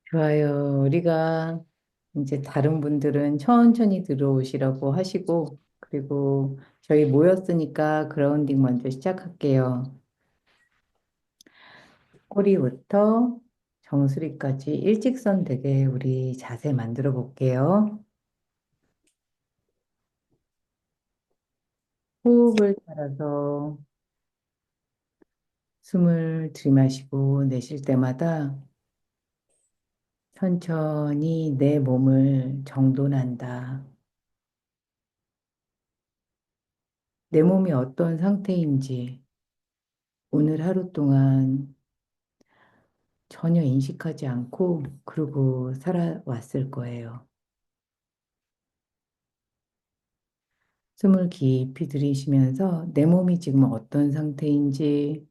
좋아요. 우리가 이제 다른 분들은 천천히 들어오시라고 하시고, 그리고 저희 모였으니까 그라운딩 먼저 시작할게요. 꼬리부터 정수리까지 일직선 되게 우리 자세 만들어 볼게요. 호흡을 따라서 숨을 들이마시고 내쉴 때마다 천천히 내 몸을 정돈한다. 내 몸이 어떤 상태인지 오늘 하루 동안 전혀 인식하지 않고 그러고 살아왔을 거예요. 숨을 깊이 들이쉬면서 내 몸이 지금 어떤 상태인지,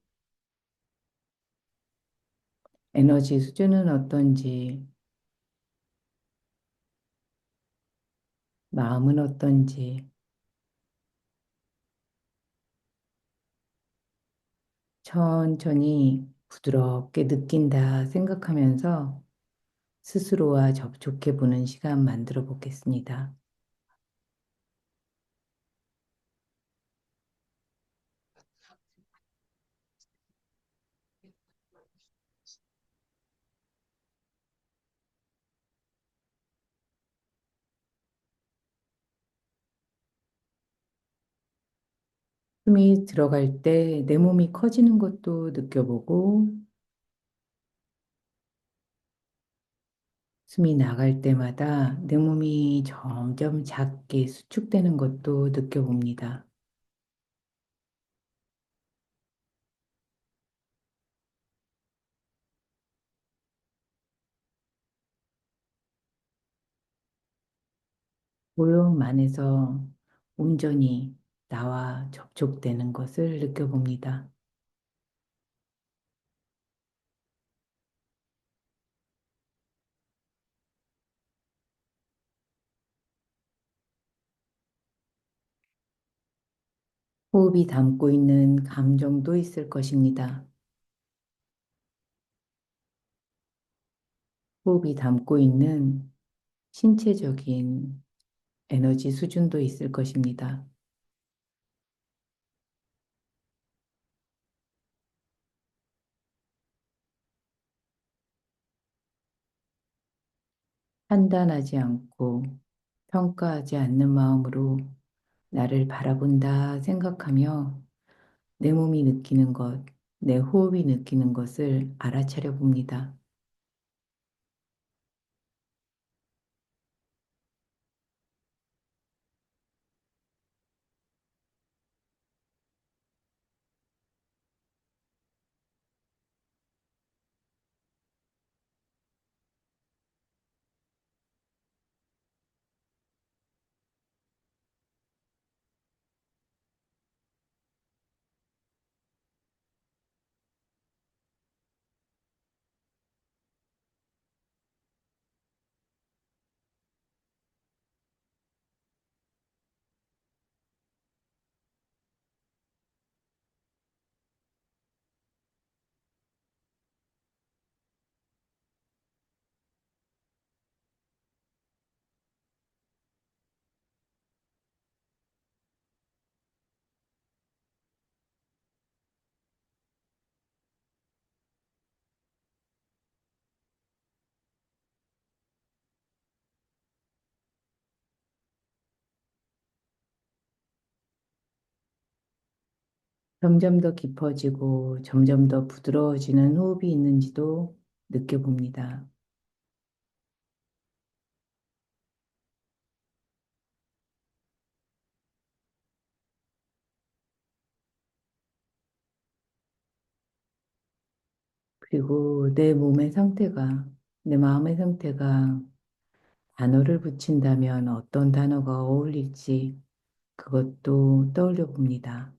에너지 수준은 어떤지, 마음은 어떤지, 천천히 부드럽게 느낀다 생각하면서 스스로와 접촉해 보는 시간 만들어 보겠습니다. 숨이 들어갈 때 내 몸이 커지는 것도 느껴보고, 숨이 나갈 때마다 내 몸이 점점 작게 수축되는 것도 느껴봅니다. 모형 안에서 온전히 나와 접촉되는 것을 느껴봅니다. 호흡이 담고 있는 감정도 있을 것입니다. 호흡이 담고 있는 신체적인 에너지 수준도 있을 것입니다. 판단하지 않고 평가하지 않는 마음으로 나를 바라본다 생각하며 내 몸이 느끼는 것, 내 호흡이 느끼는 것을 알아차려 봅니다. 점점 더 깊어지고 점점 더 부드러워지는 호흡이 있는지도 느껴봅니다. 그리고 내 몸의 상태가, 내 마음의 상태가 단어를 붙인다면 어떤 단어가 어울릴지 그것도 떠올려 봅니다.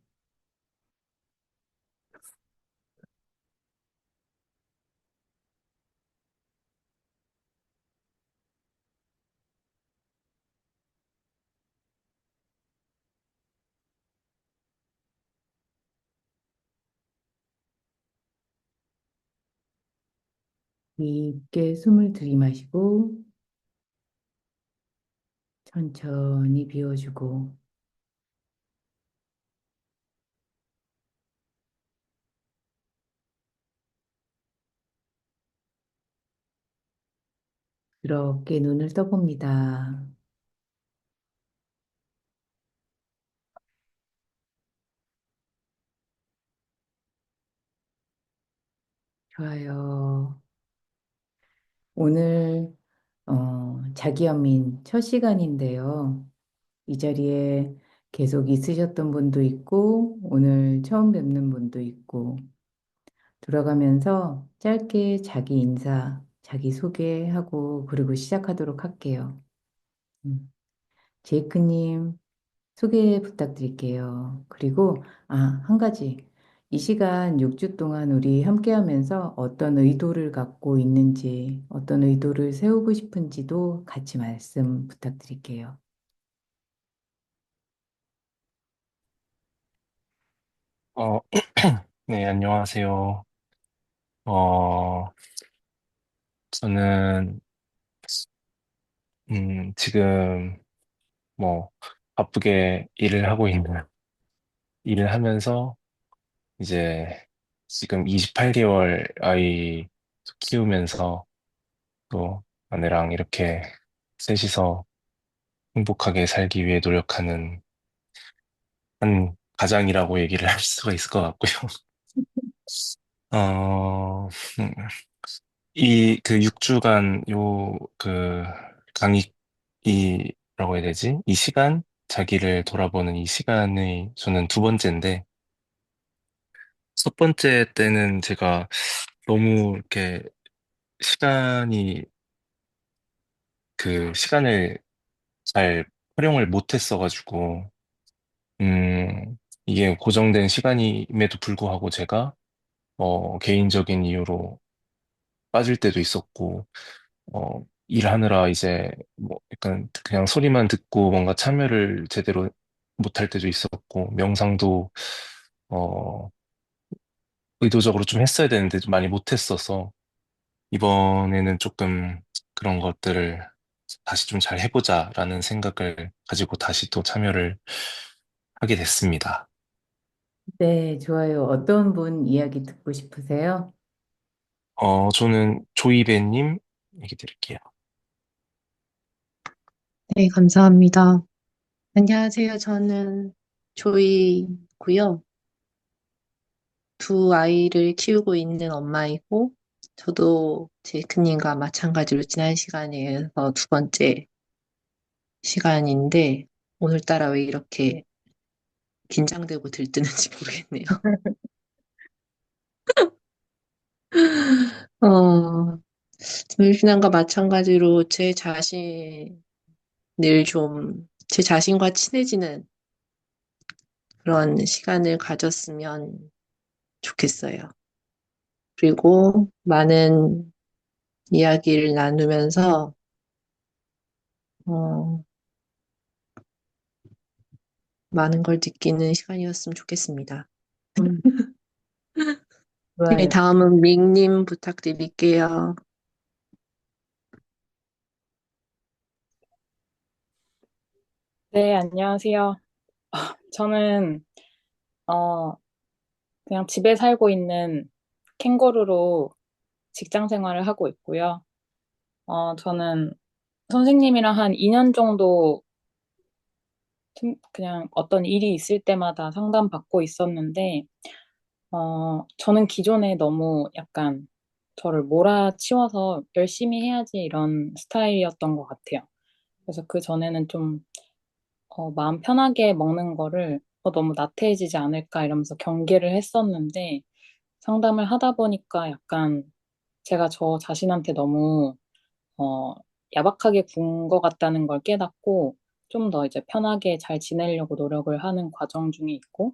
깊게 숨을 들이마시고 천천히 비워주고 그렇게 눈을 떠봅니다. 좋아요. 오늘 자기연민 첫 시간인데요. 이 자리에 계속 있으셨던 분도 있고 오늘 처음 뵙는 분도 있고 돌아가면서 짧게 자기 인사, 자기 소개하고 그리고 시작하도록 할게요. 음, 제이크님 소개 부탁드릴게요. 그리고 한 가지. 이 시간 6주 동안 우리 함께 하면서 어떤 의도를 갖고 있는지, 어떤 의도를 세우고 싶은지도 같이 말씀 부탁드릴게요. 어, 네, 안녕하세요. 어, 저는, 지금, 뭐, 바쁘게 일을 하면서, 이제, 지금 28개월 아이 키우면서, 또, 아내랑 이렇게 셋이서 행복하게 살기 위해 노력하는 한 가장이라고 얘기를 할 수가 있을 것 같고요. 어, 음, 그 6주간 강의라고 해야 되지? 이 시간? 자기를 돌아보는 이 시간이 저는 두 번째인데, 첫 번째 때는 제가 너무 이렇게 시간이, 시간을 잘 활용을 못했어가지고, 이게 고정된 시간임에도 불구하고 제가, 개인적인 이유로 빠질 때도 있었고, 일하느라 이제 뭐 약간 그냥 소리만 듣고 뭔가 참여를 제대로 못할 때도 있었고, 명상도 어, 의도적으로 좀 했어야 되는데 좀 많이 못했어서, 이번에는 조금 그런 것들을 다시 좀 잘 해보자라는 생각을 가지고 다시 또 참여를 하게 됐습니다. 네, 좋아요. 어떤 분 이야기 듣고 싶으세요? 저는 조이베님 얘기 드릴게요. 네, 감사합니다. 안녕하세요. 저는 조이고요. 두 아이를 키우고 있는 엄마이고, 저도 제이크님과 마찬가지로 지난 시간에서 두 번째 시간인데, 오늘따라 왜 이렇게 긴장되고 들뜨는지 모르겠네요. 어, 지난과 마찬가지로 제 자신과 친해지는 그런 시간을 가졌으면 좋겠어요. 그리고 많은 이야기를 나누면서 어, 많은 걸 느끼는 시간이었으면 좋겠습니다. 네, 좋아요. 다음은 밍님 부탁드릴게요. 네, 안녕하세요. 저는, 어, 그냥 집에 살고 있는 캥거루로 직장 생활을 하고 있고요. 저는 선생님이랑 한 2년 정도 그냥 어떤 일이 있을 때마다 상담받고 있었는데, 저는 기존에 너무 약간 저를 몰아치워서 열심히 해야지 이런 스타일이었던 것 같아요. 그래서 그 전에는 좀 마음 편하게 먹는 거를 너무 나태해지지 않을까 이러면서 경계를 했었는데 상담을 하다 보니까 약간 제가 저 자신한테 너무 어, 야박하게 군 것 같다는 걸 깨닫고 좀 더 이제 편하게 잘 지내려고 노력을 하는 과정 중에 있고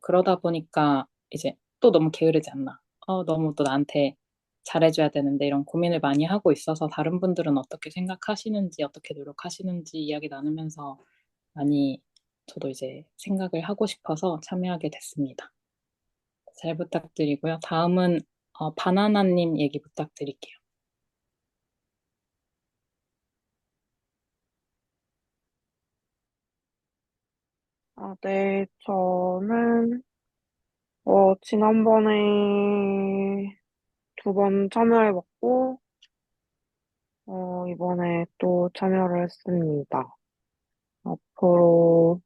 그러다 보니까 이제 또 너무 게으르지 않나. 너무 또 나한테 잘해줘야 되는데 이런 고민을 많이 하고 있어서 다른 분들은 어떻게 생각하시는지, 어떻게 노력하시는지 이야기 나누면서 많이 저도 이제 생각을 하고 싶어서 참여하게 됐습니다. 잘 부탁드리고요. 다음은 바나나님 얘기 부탁드릴게요. 아, 네, 저는, 지난번에 두 번 참여해봤고, 이번에 또 참여를 했습니다. 앞으로,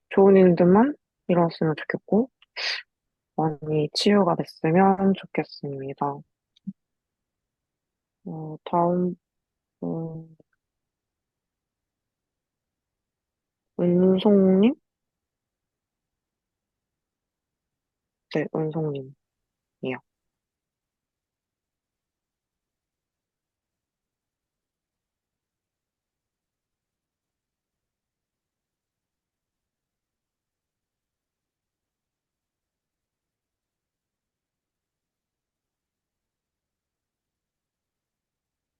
좋은 일들만 일어났으면 좋겠고, 많이 치유가 됐으면 좋겠습니다. 다음, 은송님? 네, 은송님이요.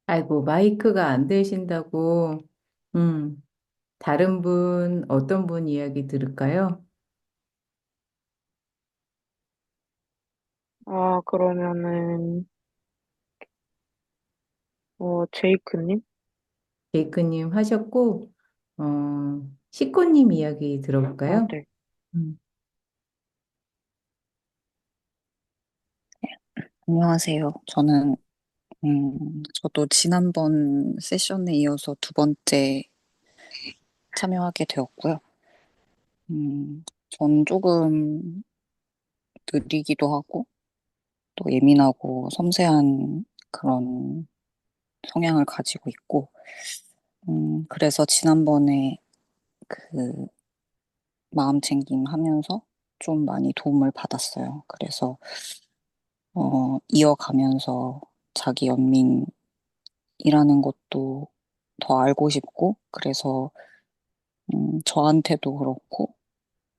아이고, 마이크가 안 되신다고. 음, 다른 분, 어떤 분 이야기 들을까요? 아, 그러면은, 제이크님? 제이크님 하셨고, 시코님 이야기 아, 들어볼까요? 네. 음, 안녕하세요. 저도 지난번 세션에 이어서 두 번째 참여하게 되었고요. 전 조금 느리기도 하고, 또 예민하고 섬세한 그런 성향을 가지고 있고, 그래서 지난번에 그 마음 챙김 하면서 좀 많이 도움을 받았어요. 그래서, 이어가면서 자기 연민이라는 것도 더 알고 싶고, 그래서 저한테도 그렇고,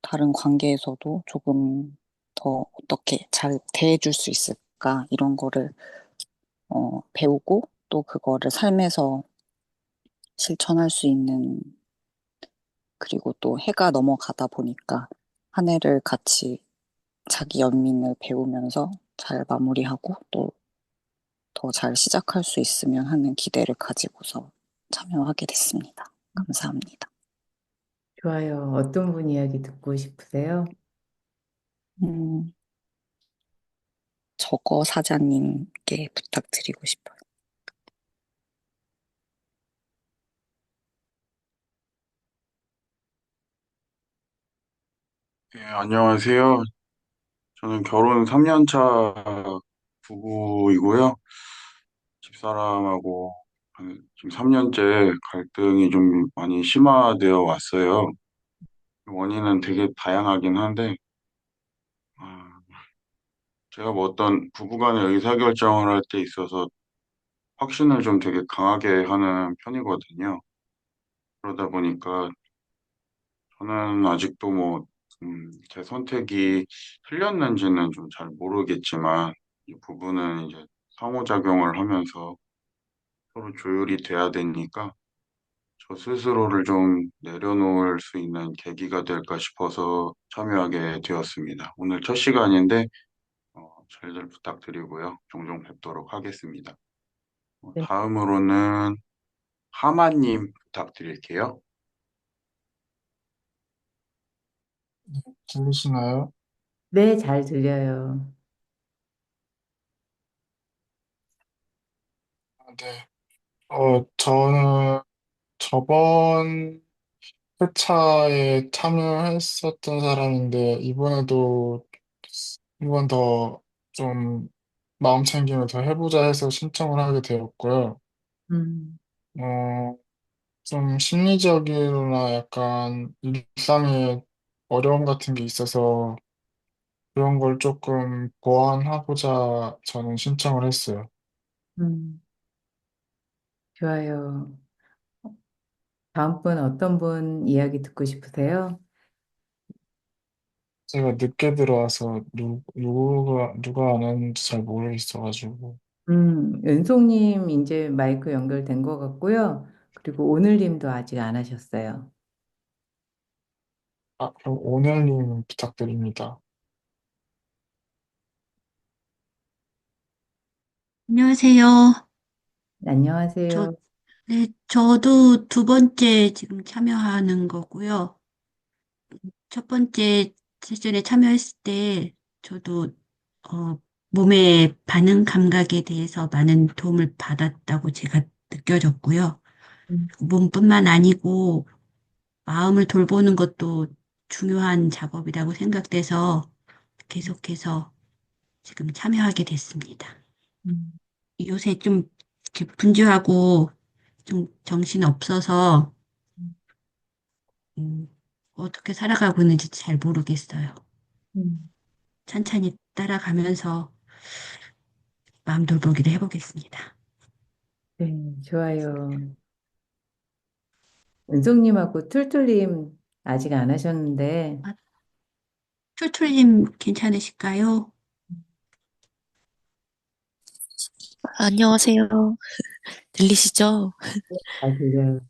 다른 관계에서도 조금 더 어떻게 잘 대해줄 수 있을까, 이런 거를, 배우고, 또 그거를 삶에서 실천할 수 있는, 그리고 또 해가 넘어가다 보니까 한 해를 같이 자기 연민을 배우면서 잘 마무리하고 또 더 잘 시작할 수 있으면 하는 기대를 가지고서 참여하게 됐습니다. 감사합니다. 좋아요. 어떤 분 이야기 듣고 싶으세요? 음, 저거 사장님께 부탁드리고 싶어요. 네, 안녕하세요. 저는 결혼 3년 차 부부이고요. 집사람하고 지금 3년째 갈등이 좀 많이 심화되어 왔어요. 원인은 되게 다양하긴 한데, 아, 제가 뭐 어떤 부부간의 의사결정을 할 때 있어서 확신을 좀 되게 강하게 하는 편이거든요. 그러다 보니까 저는 아직도 뭐, 제 선택이 틀렸는지는 좀 잘 모르겠지만, 이 부분은 이제 상호작용을 하면서 서로 조율이 돼야 되니까, 저 스스로를 좀 내려놓을 수 있는 계기가 될까 싶어서 참여하게 되었습니다. 오늘 첫 시간인데, 잘들 부탁드리고요. 종종 뵙도록 하겠습니다. 네, 다음으로는 하마님 부탁드릴게요. 들리시나요? 네, 잘 들려요. 네. 저는 저번 회차에 참여했었던 사람인데, 이번에도 한 번 더 좀 마음 챙김을 더 해보자 해서 신청을 하게 되었고요. 음, 어, 좀 심리적이나 약간 일상에 어려움 같은 게 있어서 그런 걸 조금 보완하고자 저는 신청을 했어요. 음, 좋아요. 다음 분 어떤 분 이야기 듣고 싶으세요? 제가 늦게 들어와서 누가 안 했는지 잘 모르겠어가지고. 은송님 이제 마이크 연결된 것 같고요. 그리고 오늘님도 아직 안 하셨어요. 그럼 오늘님 부탁드립니다. 안녕하세요. 저, 안녕하세요. 네, 저도 두 번째 지금 참여하는 거고요. 첫 번째 세션에 참여했을 때 저도, 어, 몸의 반응 감각에 대해서 많은 도움을 받았다고 제가 느껴졌고요. 음, 몸뿐만 아니고 마음을 돌보는 것도 중요한 작업이라고 생각돼서 계속해서 지금 참여하게 됐습니다. 음, 요새 좀 이렇게 분주하고 좀 정신 없어서 음, 어떻게 살아가고 있는지 잘 모르겠어요. 음. 천천히 따라가면서 마음 돌보기를 해보겠습니다. 네, 좋아요. 은송님하고 툴툴님 아직 안 하셨는데, 아, 툴툴님 괜찮으실까요? 안녕하세요. 들리시죠? 아, 들려요.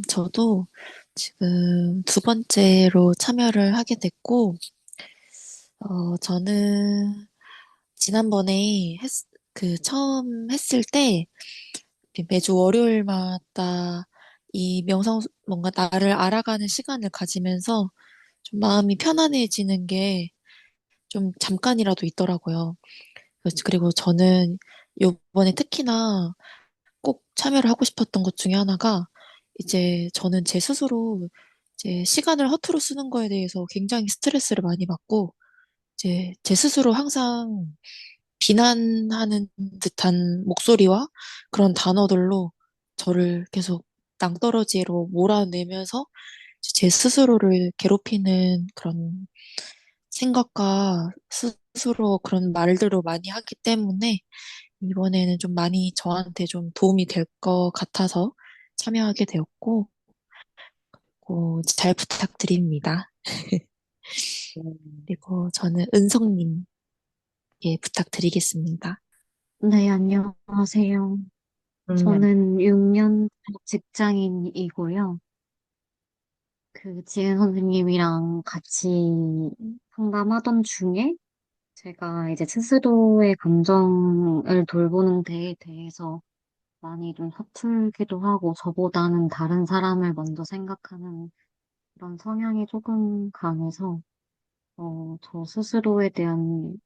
저도 지금 두 번째로 참여를 하게 됐고, 저는 지난번에 처음 했을 때 매주 월요일마다 이 뭔가 나를 알아가는 시간을 가지면서 좀 마음이 편안해지는 게 좀 잠깐이라도 있더라고요. 그리고 저는 요번에 특히나 꼭 참여를 하고 싶었던 것 중에 하나가 이제 저는 제 스스로 이제 시간을 허투루 쓰는 거에 대해서 굉장히 스트레스를 많이 받고 이제 제 스스로 항상 비난하는 듯한 목소리와 그런 단어들로 저를 계속 낭떠러지로 몰아내면서 제 스스로를 괴롭히는 그런 생각과 스스로 그런 말들을 많이 하기 때문에 이번에는 좀 많이 저한테 좀 도움이 될 것 같아서 참여하게 되었고, 잘 부탁드립니다. 음, 그리고 저는 은성님, 예, 부탁드리겠습니다. 네, 안녕하세요. 네. 저는 6년 직장인이고요. 지은 선생님이랑 같이 상담하던 중에 제가 이제 스스로의 감정을 돌보는 데에 대해서 많이 좀 서툴기도 하고 저보다는 다른 사람을 먼저 생각하는 그런 성향이 조금 강해서 저 스스로에 대한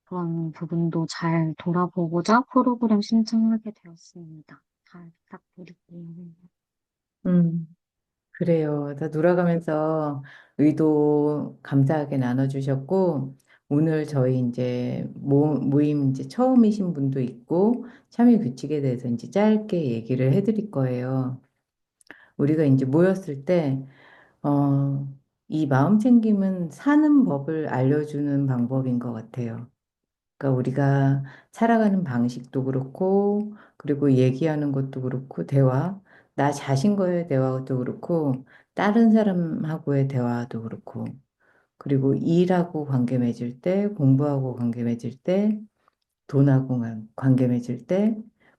그런 부분도 잘 돌아보고자 프로그램 신청하게 되었습니다. 잘 부탁드릴게요. 음, 그래요. 다 돌아가면서 의도 감사하게 나눠주셨고, 오늘 저희 이제 모임 이제 처음이신 분도 있고, 참여 규칙에 대해서 이제 짧게 얘기를 해드릴 거예요. 우리가 이제 모였을 때, 어, 이 마음 챙김은 사는 법을 알려주는 방법인 것 같아요. 그러니까 우리가 살아가는 방식도 그렇고, 그리고 얘기하는 것도 그렇고, 나 자신과의 대화도 그렇고, 다른 사람하고의 대화도 그렇고, 그리고 일하고 관계 맺을 때, 공부하고 관계 맺을 때, 돈하고 관계 맺을 때,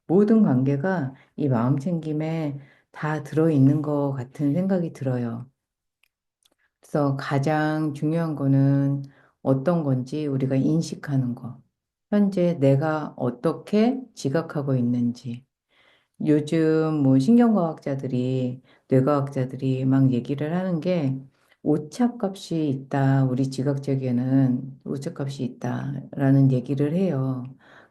모든 관계가 이 마음 챙김에 다 들어있는 것 같은 생각이 들어요. 그래서 가장 중요한 거는 어떤 건지 우리가 인식하는 거. 현재 내가 어떻게 지각하고 있는지. 요즘 뭐 신경과학자들이, 뇌과학자들이 막 얘기를 하는 게 오차값이 있다. 우리 지각적에는 오차값이 있다라는 얘기를 해요.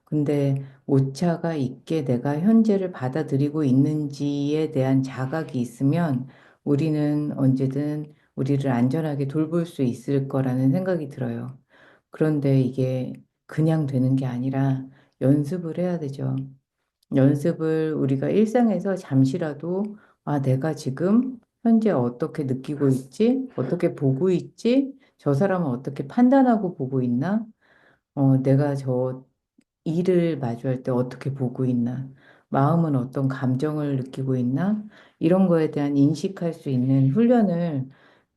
근데 오차가 있게 내가 현재를 받아들이고 있는지에 대한 자각이 있으면 우리는 언제든 우리를 안전하게 돌볼 수 있을 거라는 생각이 들어요. 그런데 이게 그냥 되는 게 아니라 연습을 해야 되죠. 연습을 우리가 일상에서 잠시라도 내가 지금 현재 어떻게 느끼고 있지? 어떻게 보고 있지? 저 사람은 어떻게 판단하고 보고 있나? 내가 저 일을 마주할 때 어떻게 보고 있나? 마음은 어떤 감정을 느끼고 있나? 이런 거에 대한 인식할 수 있는 훈련을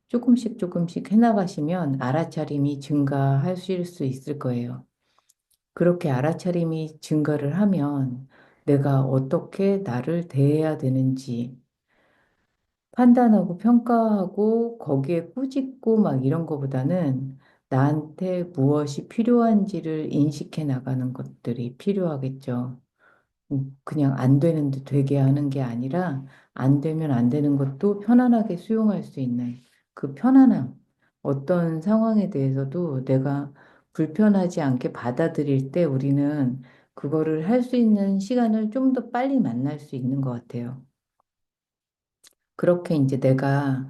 조금씩 조금씩 해나가시면 알아차림이 증가하실 수 있을 거예요. 그렇게 알아차림이 증가를 하면 내가 어떻게 나를 대해야 되는지 판단하고 평가하고 거기에 꾸짖고 막 이런 거보다는 나한테 무엇이 필요한지를 인식해 나가는 것들이 필요하겠죠. 그냥 안 되는데 되게 하는 게 아니라 안 되면 안 되는 것도 편안하게 수용할 수 있는 그 편안함. 어떤 상황에 대해서도 내가 불편하지 않게 받아들일 때 우리는 그거를 할 수 있는 시간을 좀 더 빨리 만날 수 있는 것 같아요. 그렇게 이제 내가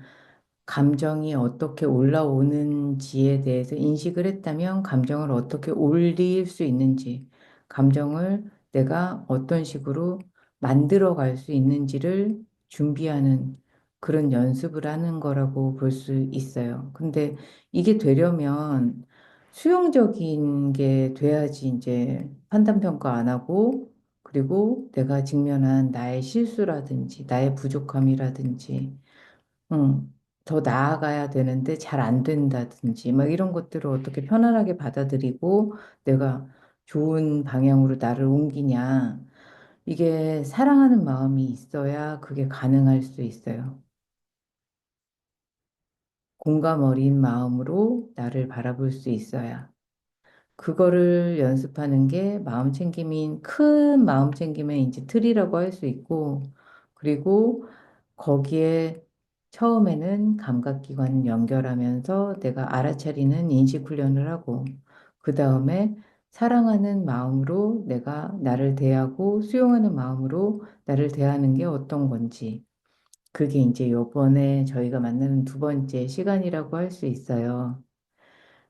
감정이 어떻게 올라오는지에 대해서 인식을 했다면 감정을 어떻게 올릴 수 있는지, 감정을 내가 어떤 식으로 만들어 갈 수 있는지를 준비하는 그런 연습을 하는 거라고 볼 수 있어요. 근데 이게 되려면 수용적인 게 돼야지 이제 판단 평가 안 하고 그리고 내가 직면한 나의 실수라든지 나의 부족함이라든지 더 나아가야 되는데 잘 안 된다든지, 막 이런 것들을 어떻게 편안하게 받아들이고 내가 좋은 방향으로 나를 옮기냐. 이게 사랑하는 마음이 있어야 그게 가능할 수 있어요. 공감 어린 마음으로 나를 바라볼 수 있어야. 그거를 연습하는 게 마음챙김인 큰 마음챙김의 이제 틀이라고 할 수 있고, 그리고 거기에 처음에는 감각기관 연결하면서 내가 알아차리는 인식 훈련을 하고, 그 다음에 사랑하는 마음으로 내가 나를 대하고 수용하는 마음으로 나를 대하는 게 어떤 건지. 그게 이제 요번에 저희가 만나는 두 번째 시간이라고 할 수 있어요.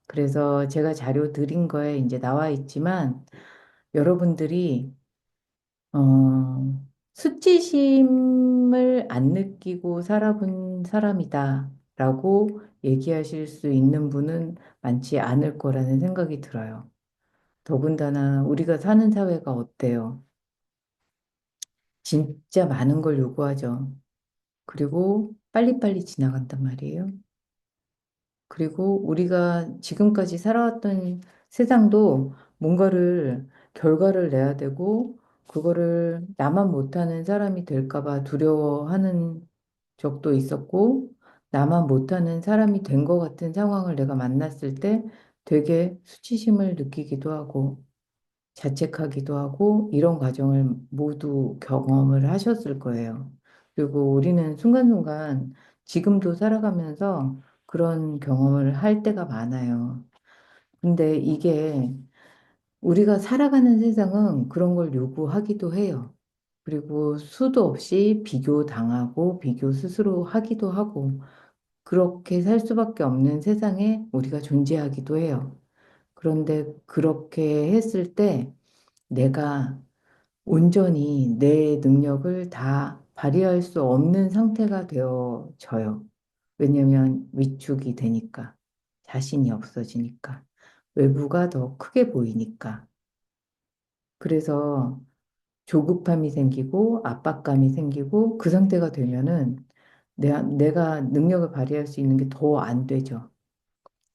그래서 제가 자료 드린 거에 이제 나와 있지만 여러분들이 수치심을 안 느끼고 살아본 사람이다라고 얘기하실 수 있는 분은 많지 않을 거라는 생각이 들어요. 더군다나 우리가 사는 사회가 어때요? 진짜 많은 걸 요구하죠. 그리고 빨리빨리 지나간단 말이에요. 그리고 우리가 지금까지 살아왔던 세상도 뭔가를 결과를 내야 되고 그거를 나만 못하는 사람이 될까 봐 두려워하는 적도 있었고 나만 못하는 사람이 된 것 같은 상황을 내가 만났을 때 되게 수치심을 느끼기도 하고 자책하기도 하고 이런 과정을 모두 경험을 하셨을 거예요. 그리고 우리는 순간순간 지금도 살아가면서 그런 경험을 할 때가 많아요. 근데 이게 우리가 살아가는 세상은 그런 걸 요구하기도 해요. 그리고 수도 없이 비교당하고 비교 스스로 하기도 하고 그렇게 살 수밖에 없는 세상에 우리가 존재하기도 해요. 그런데 그렇게 했을 때 내가 온전히 내 능력을 다 발휘할 수 없는 상태가 되어져요. 왜냐면 위축이 되니까, 자신이 없어지니까, 외부가 더 크게 보이니까. 그래서 조급함이 생기고 압박감이 생기고 그 상태가 되면은 내가 능력을 발휘할 수 있는 게 더 안 되죠.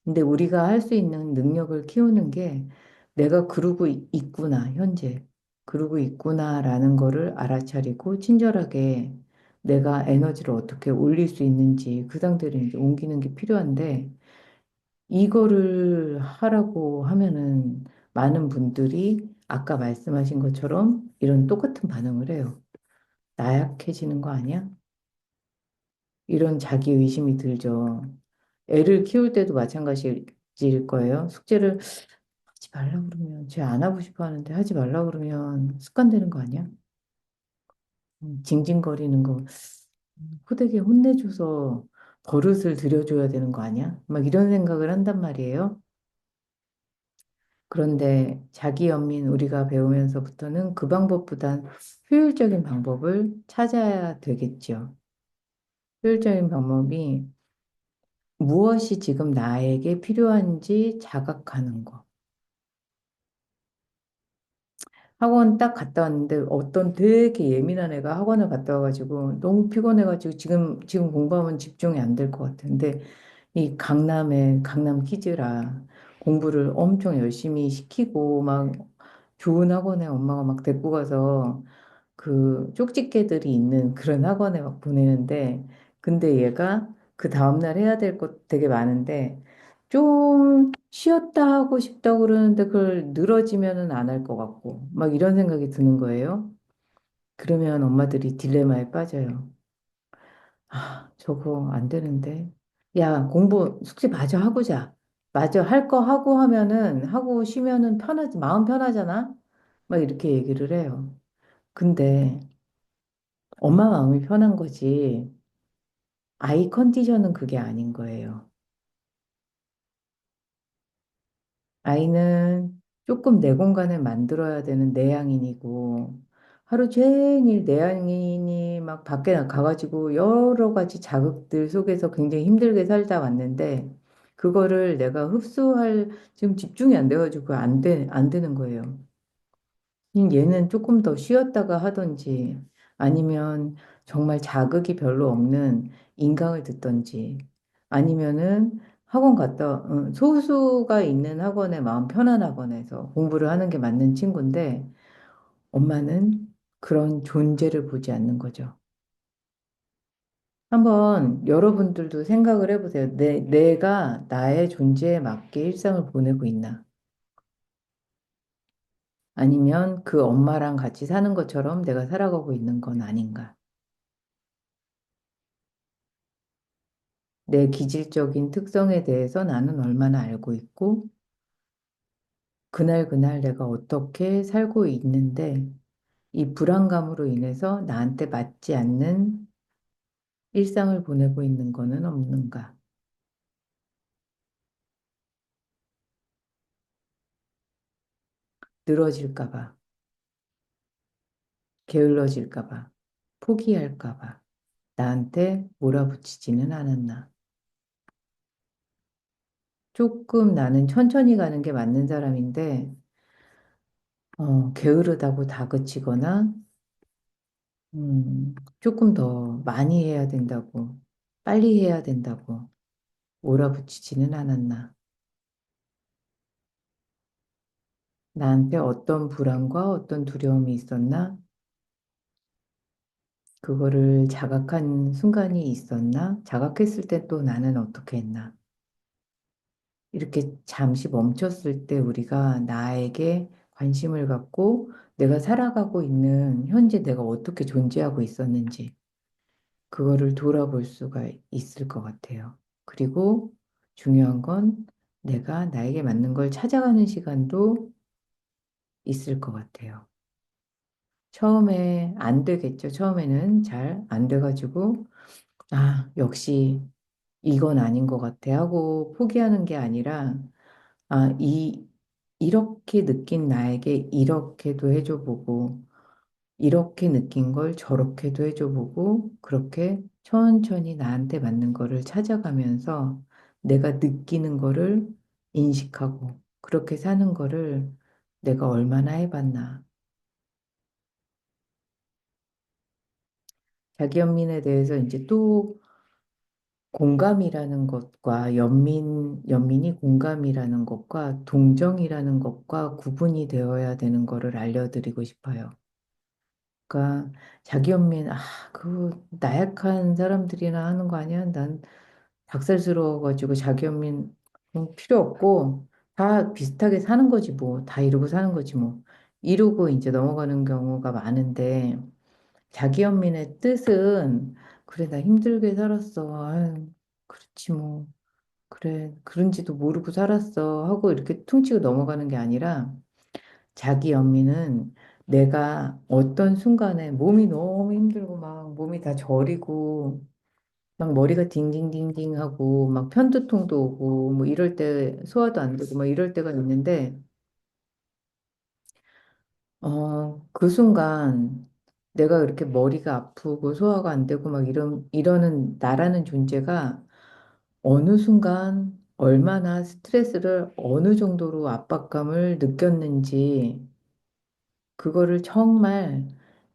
근데 우리가 할 수 있는 능력을 키우는 게 내가 그러고 있구나, 현재. 그러고 있구나라는 거를 알아차리고 친절하게 내가 에너지를 어떻게 올릴 수 있는지 그 상태로 이제 옮기는 게 필요한데 이거를 하라고 하면은 많은 분들이 아까 말씀하신 것처럼 이런 똑같은 반응을 해요. 나약해지는 거 아니야? 이런 자기 의심이 들죠. 애를 키울 때도 마찬가지일 거예요. 숙제를 하지 말라 그러면 쟤 안 하고 싶어 하는데 하지 말라 그러면 습관되는 거 아니야? 징징거리는 거 호되게 혼내줘서 버릇을 들여줘야 되는 거 아니야? 막 이런 생각을 한단 말이에요. 그런데 자기 연민 우리가 배우면서부터는 그 방법보단 효율적인 방법을 찾아야 되겠죠. 효율적인 방법이 무엇이 지금 나에게 필요한지 자각하는 거. 학원 딱 갔다 왔는데 어떤 되게 예민한 애가 학원을 갔다 와가지고 너무 피곤해가지고 지금 공부하면 집중이 안 될 것 같은데 이 강남에 강남 키즈라 공부를 엄청 열심히 시키고 막 좋은 학원에 엄마가 막 데리고 가서 그 쪽집게들이 있는 그런 학원에 막 보내는데 근데 얘가 그 다음날 해야 될 것 되게 많은데 좀 쉬었다 하고 싶다고 그러는데 그걸 늘어지면은 안 할 것 같고, 막 이런 생각이 드는 거예요. 그러면 엄마들이 딜레마에 빠져요. 아, 저거 안 되는데. 야, 공부, 숙제 마저 하고 자. 마저 할 거 하고 하면은, 하고 쉬면은 편하지, 마음 편하잖아? 막 이렇게 얘기를 해요. 근데 엄마 마음이 편한 거지. 아이 컨디션은 그게 아닌 거예요. 아이는 조금 내 공간을 만들어야 되는 내향인이고, 하루 종일 내향인이 막 밖에 나가가지고 여러 가지 자극들 속에서 굉장히 힘들게 살다 왔는데, 그거를 내가 흡수할, 지금 집중이 안 돼가지고 안 되는 거예요. 얘는 조금 더 쉬었다가 하든지, 아니면 정말 자극이 별로 없는 인강을 듣든지, 아니면은 학원 소수가 있는 학원에 마음 편한 학원에서 공부를 하는 게 맞는 친구인데, 엄마는 그런 존재를 보지 않는 거죠. 한번 여러분들도 생각을 해보세요. 내가 나의 존재에 맞게 일상을 보내고 있나? 아니면 그 엄마랑 같이 사는 것처럼 내가 살아가고 있는 건 아닌가? 내 기질적인 특성에 대해서 나는 얼마나 알고 있고, 그날 내가 어떻게 살고 있는데, 이 불안감으로 인해서 나한테 맞지 않는 일상을 보내고 있는 거는 없는가? 늘어질까 봐, 게을러질까 봐, 포기할까 봐, 나한테 몰아붙이지는 않았나? 조금 나는 천천히 가는 게 맞는 사람인데, 게으르다고 다그치거나, 조금 더 많이 해야 된다고, 빨리 해야 된다고 몰아붙이지는 않았나. 나한테 어떤 불안과 어떤 두려움이 있었나? 그거를 자각한 순간이 있었나? 자각했을 때 또 나는 어떻게 했나? 이렇게 잠시 멈췄을 때 우리가 나에게 관심을 갖고 내가 살아가고 있는 현재 내가 어떻게 존재하고 있었는지 그거를 돌아볼 수가 있을 것 같아요. 그리고 중요한 건 내가 나에게 맞는 걸 찾아가는 시간도 있을 것 같아요. 처음에 안 되겠죠. 처음에는 잘 안 돼가지고, 아, 역시 이건 아닌 것 같아 하고 포기하는 게 아니라, 아, 이렇게 느낀 나에게 이렇게도 해줘 보고, 이렇게 느낀 걸 저렇게도 해줘 보고, 그렇게 천천히 나한테 맞는 거를 찾아가면서 내가 느끼는 거를 인식하고, 그렇게 사는 거를 내가 얼마나 해봤나. 자기 연민에 대해서 이제 또 공감이라는 것과 연민이 공감이라는 것과 동정이라는 것과 구분이 되어야 되는 거를 알려드리고 싶어요. 그러니까 자기 연민, 그 나약한 사람들이나 하는 거 아니야? 난 닭살스러워가지고 자기 연민 필요 없고 다 비슷하게 사는 거지 뭐. 다 이러고 사는 거지 뭐. 이러고 이제 넘어가는 경우가 많은데 자기 연민의 뜻은 그래 나 힘들게 살았어. 아유, 그렇지 뭐. 그래 그런지도 모르고 살았어 하고 이렇게 퉁치고 넘어가는 게 아니라 자기 연민은 내가 어떤 순간에 몸이 너무 힘들고 막 몸이 다 저리고 막 머리가 딩딩딩딩 하고 막 편두통도 오고 뭐 이럴 때 소화도 안 되고 막 이럴 때가 있는데 그 순간 내가 이렇게 머리가 아프고 소화가 안 되고 막 이러는 나라는 존재가 어느 순간 얼마나 스트레스를 어느 정도로 압박감을 느꼈는지 그거를 정말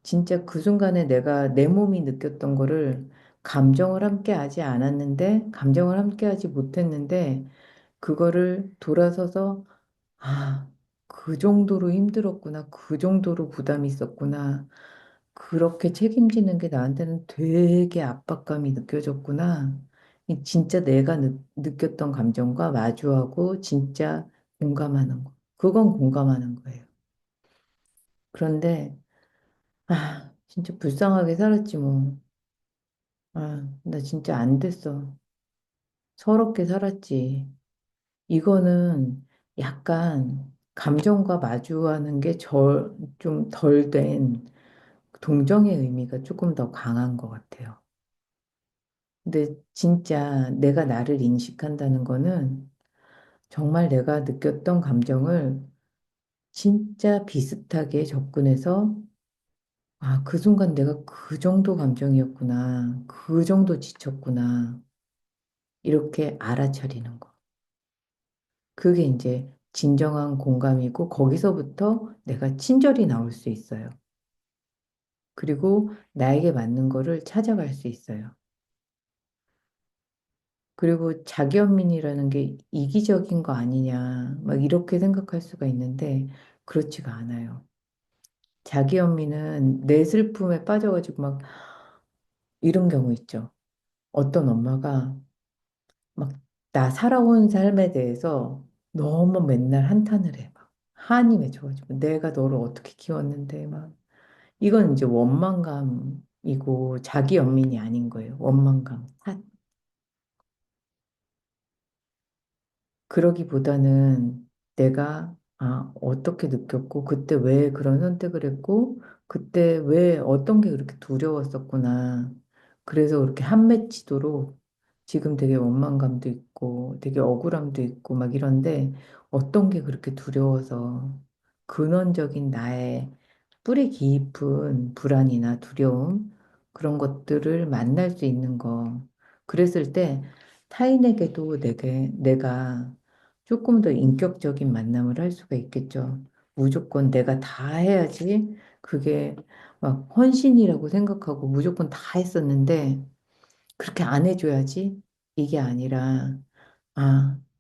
진짜 그 순간에 내가 내 몸이 느꼈던 거를 감정을 함께 하지 않았는데 감정을 함께 하지 못했는데 그거를 돌아서서 아, 그 정도로 힘들었구나. 그 정도로 부담이 있었구나. 그렇게 책임지는 게 나한테는 되게 압박감이 느껴졌구나. 진짜 내가 느꼈던 감정과 마주하고 진짜 공감하는 거. 그건 공감하는 거예요. 그런데, 진짜 불쌍하게 살았지 뭐. 나 진짜 안 됐어. 서럽게 살았지. 이거는 약간 감정과 마주하는 게 좀 덜 된 동정의 의미가 조금 더 강한 것 같아요. 근데 진짜 내가 나를 인식한다는 거는 정말 내가 느꼈던 감정을 진짜 비슷하게 접근해서 그 순간 내가 그 정도 감정이었구나. 그 정도 지쳤구나. 이렇게 알아차리는 거. 그게 이제 진정한 공감이고 거기서부터 내가 친절이 나올 수 있어요. 그리고 나에게 맞는 거를 찾아갈 수 있어요. 그리고 자기연민이라는 게 이기적인 거 아니냐, 막 이렇게 생각할 수가 있는데 그렇지가 않아요. 자기연민은 내 슬픔에 빠져가지고 막 이런 경우 있죠. 어떤 엄마가 막 나 살아온 삶에 대해서 너무 맨날 한탄을 해. 막 한이 맺혀가지고 내가 너를 어떻게 키웠는데 막 이건 이제 원망감이고 자기연민이 아닌 거예요. 원망감, 탓. 그러기보다는 내가 어떻게 느꼈고 그때 왜 그런 선택을 했고 그때 왜 어떤 게 그렇게 두려웠었구나. 그래서 그렇게 한 맺히도록 지금 되게 원망감도 있고 되게 억울함도 있고 막 이런데 어떤 게 그렇게 두려워서 근원적인 나의 뿌리 깊은 불안이나 두려움 그런 것들을 만날 수 있는 거. 그랬을 때 타인에게도 내가 조금 더 인격적인 만남을 할 수가 있겠죠. 무조건 내가 다 해야지. 그게 막 헌신이라고 생각하고 무조건 다 했었는데 그렇게 안 해줘야지. 이게 아니라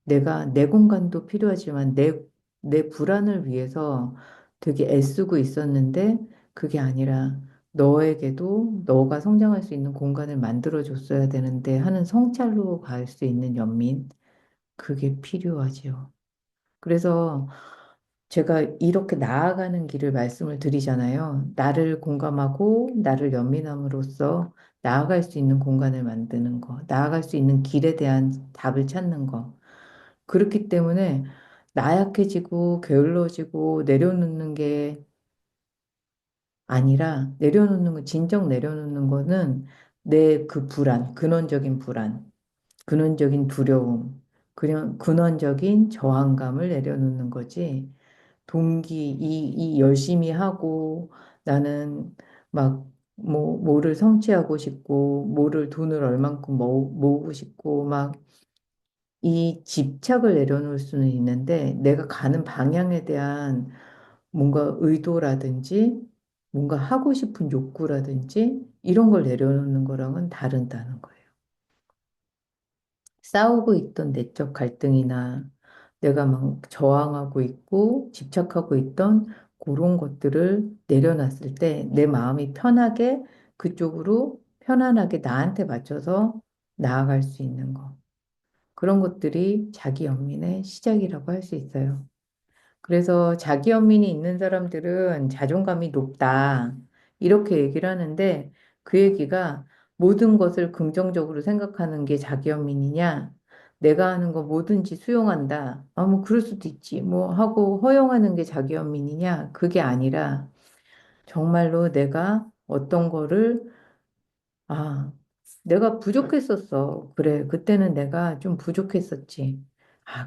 내가 내 공간도 필요하지만 내 불안을 위해서 되게 애쓰고 있었는데 그게 아니라 너에게도 너가 성장할 수 있는 공간을 만들어줬어야 되는데 하는 성찰로 갈 수 있는 연민. 그게 필요하지요. 그래서 제가 이렇게 나아가는 길을 말씀을 드리잖아요. 나를 공감하고 나를 연민함으로써 나아갈 수 있는 공간을 만드는 거, 나아갈 수 있는 길에 대한 답을 찾는 거. 그렇기 때문에 나약해지고 게을러지고 내려놓는 게 아니라 내려놓는 거, 진정 내려놓는 거는 내 그 불안, 근원적인 불안, 근원적인 두려움, 근원적인 저항감을 내려놓는 거지. 이 열심히 하고 나는 막 뭐를 성취하고 싶고 뭐를 돈을 얼만큼 모으고 싶고 막 이 집착을 내려놓을 수는 있는데 내가 가는 방향에 대한 뭔가 의도라든지 뭔가 하고 싶은 욕구라든지 이런 걸 내려놓는 거랑은 다르다는 거예요. 싸우고 있던 내적 갈등이나 내가 막 저항하고 있고 집착하고 있던 그런 것들을 내려놨을 때 내 마음이 편하게 그쪽으로 편안하게 나한테 맞춰서 나아갈 수 있는 거. 그런 것들이 자기 연민의 시작이라고 할 수 있어요. 그래서 자기 연민이 있는 사람들은 자존감이 높다. 이렇게 얘기를 하는데 그 얘기가 모든 것을 긍정적으로 생각하는 게 자기 연민이냐? 내가 하는 거 뭐든지 수용한다. 뭐 그럴 수도 있지. 뭐 하고 허용하는 게 자기 연민이냐? 그게 아니라 정말로 내가 어떤 거를 아, 내가 부족했었어. 그래, 그때는 내가 좀 부족했었지.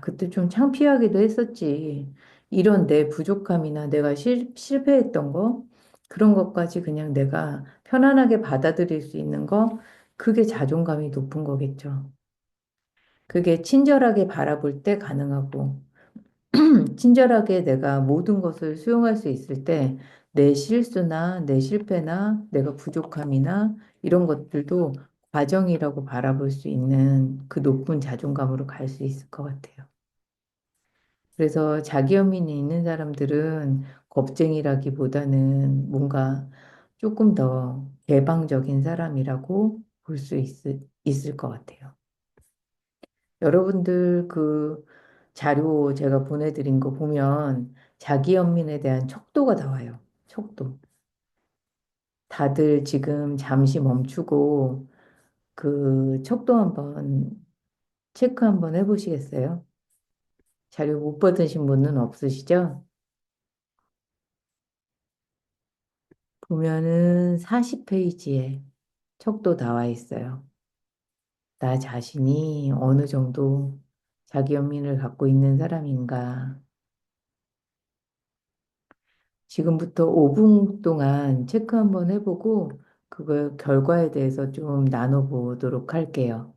그때 좀 창피하기도 했었지. 이런 내 부족함이나 내가 실패했던 거, 그런 것까지 그냥 내가 편안하게 받아들일 수 있는 거, 그게 자존감이 높은 거겠죠. 그게 친절하게 바라볼 때 가능하고, 친절하게 내가 모든 것을 수용할 수 있을 때 내 실수나 내 실패나 내가 부족함이나 이런 것들도 과정이라고 바라볼 수 있는 그 높은 자존감으로 갈 수 있을 것 같아요. 그래서 자기연민이 있는 사람들은 겁쟁이라기보다는 뭔가 조금 더 개방적인 사람이라고 볼 수 있을 것 같아요. 여러분들 그 자료 제가 보내드린 거 보면 자기연민에 대한 척도가 나와요. 척도. 다들 지금 잠시 멈추고 그 척도 한번 체크 한번 해보시겠어요? 자료 못 받으신 분은 없으시죠? 보면은 40페이지에 척도 나와 있어요. 나 자신이 어느 정도 자기연민을 갖고 있는 사람인가. 지금부터 5분 동안 체크 한번 해보고 그거 결과에 대해서 좀 나눠보도록 할게요.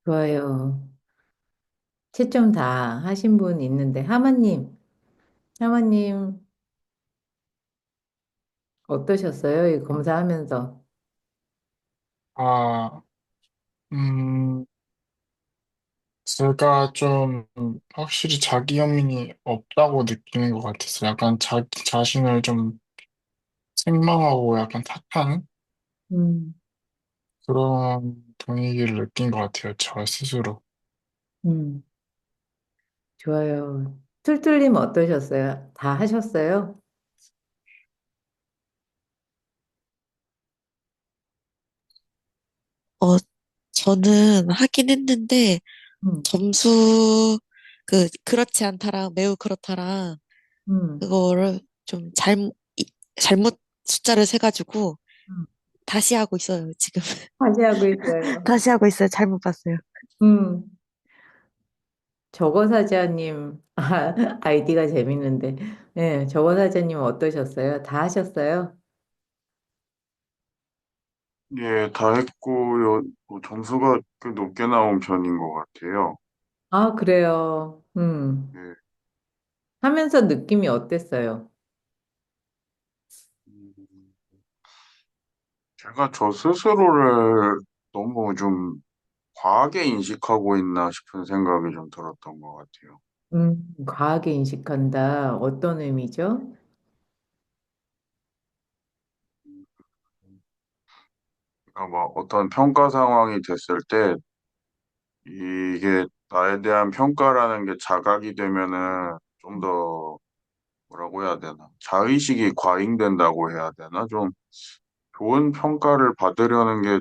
좋아요. 채점 다 하신 분 있는데 하마님 어떠셨어요? 이 검사하면서. 아, 음, 제가 좀 확실히 자기 연민이 없다고 느끼는 것 같았어요. 약간 자기 자신을 좀 책망하고 약간 탓하는 음, 그런 분위기를 느낀 것 같아요. 저 스스로. 음, 좋아요. 툴툴님 어떠셨어요? 다 하셨어요? 어, 저는 하긴 했는데, 음, 점수, 그렇지 않다랑 매우 그렇다랑, 음, 그거를 좀 잘못 숫자를 세가지고, 음. 다시 하고 있어요, 지금. 다시 하고 있어요. 다시 하고 있어요. 잘못 봤어요. 음, 저거사자님, 아이디가 재밌는데. 네, 저거사자님 어떠셨어요? 다 하셨어요? 예, 다 했고요. 점수가 꽤 높게 나온 편인 것 같아요. 아, 그래요. 예. 하면서 느낌이 어땠어요? 음, 제가 저 스스로를 너무 좀 과하게 인식하고 있나 싶은 생각이 좀 들었던 것 같아요. 과하게 인식한다. 어떤 의미죠? 그러니까 막 어떤 평가 상황이 됐을 때 이게 나에 대한 평가라는 게 자각이 되면은 좀 더 뭐라고 해야 되나? 자의식이 과잉된다고 해야 되나? 좀 좋은 평가를 받으려는 게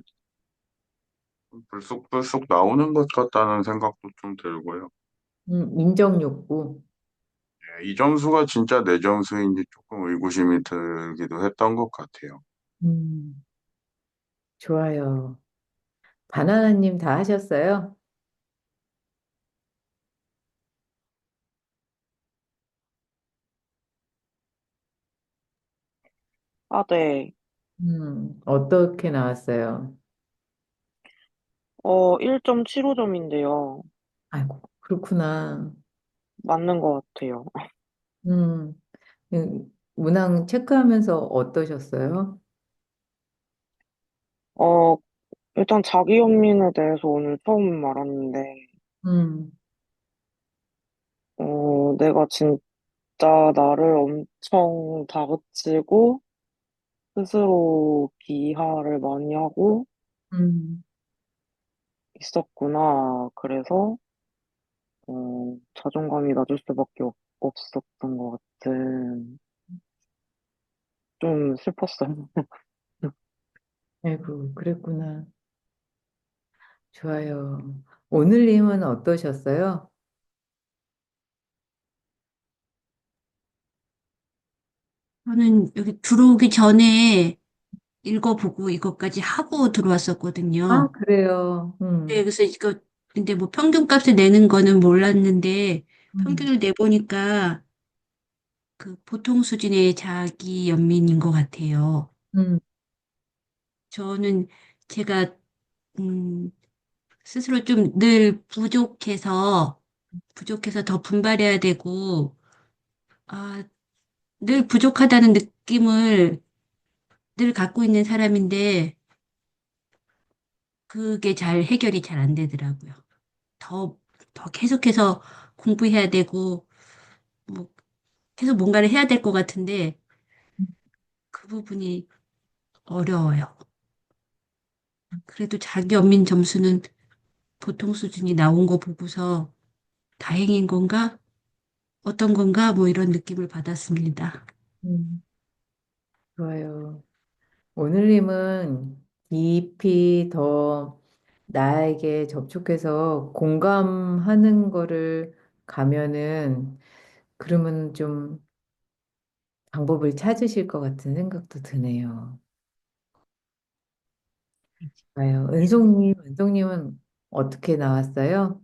불쑥불쑥 나오는 것 같다는 생각도 좀 들고요. 인정 욕구. 예, 이 점수가 진짜 내 점수인지 조금 의구심이 들기도 했던 것 같아요. 음, 좋아요. 바나나님 다 하셨어요? 아, 네. 어떻게 나왔어요? 1.75점인데요. 아이고, 그렇구나. 맞는 것 같아요. 음, 문항 체크하면서 어떠셨어요? 어, 일단 자기 연민에 대해서 오늘 처음 말았는데, 음, 내가 진짜 나를 엄청 다그치고, 스스로 비하를 많이 하고 음, 있었구나. 그래서, 자존감이 낮을 수밖에 없었던 것 같은, 좀 슬펐어요. 아이고, 그랬구나. 좋아요. 오늘님은 어떠셨어요? 저는 여기 들어오기 전에 읽어보고 이것까지 하고 아, 들어왔었거든요. 그래요. 네, 그래서 이거, 근데 뭐 평균값을 내는 거는 몰랐는데, 음, 평균을 내보니까 그 보통 수준의 자기 연민인 것 같아요. 음, 저는 제가, 음, 스스로 좀 늘 부족해서 더 분발해야 되고, 아, 늘 부족하다는 느낌을 늘 갖고 있는 사람인데, 그게 해결이 잘 안 되더라고요. 더, 더 계속해서 공부해야 되고, 뭐, 계속 뭔가를 해야 될 것 같은데, 그 부분이 어려워요. 그래도 자기 연민 점수는 보통 수준이 나온 거 보고서 다행인 건가? 어떤 건가? 뭐 이런 느낌을 받았습니다. 음, 좋아요. 오늘님은 깊이 더 나에게 접촉해서 공감하는 거를 가면은, 그러면 좀 방법을 찾으실 것 같은 생각도 드네요. 좋아요. 은송님은 어떻게 나왔어요?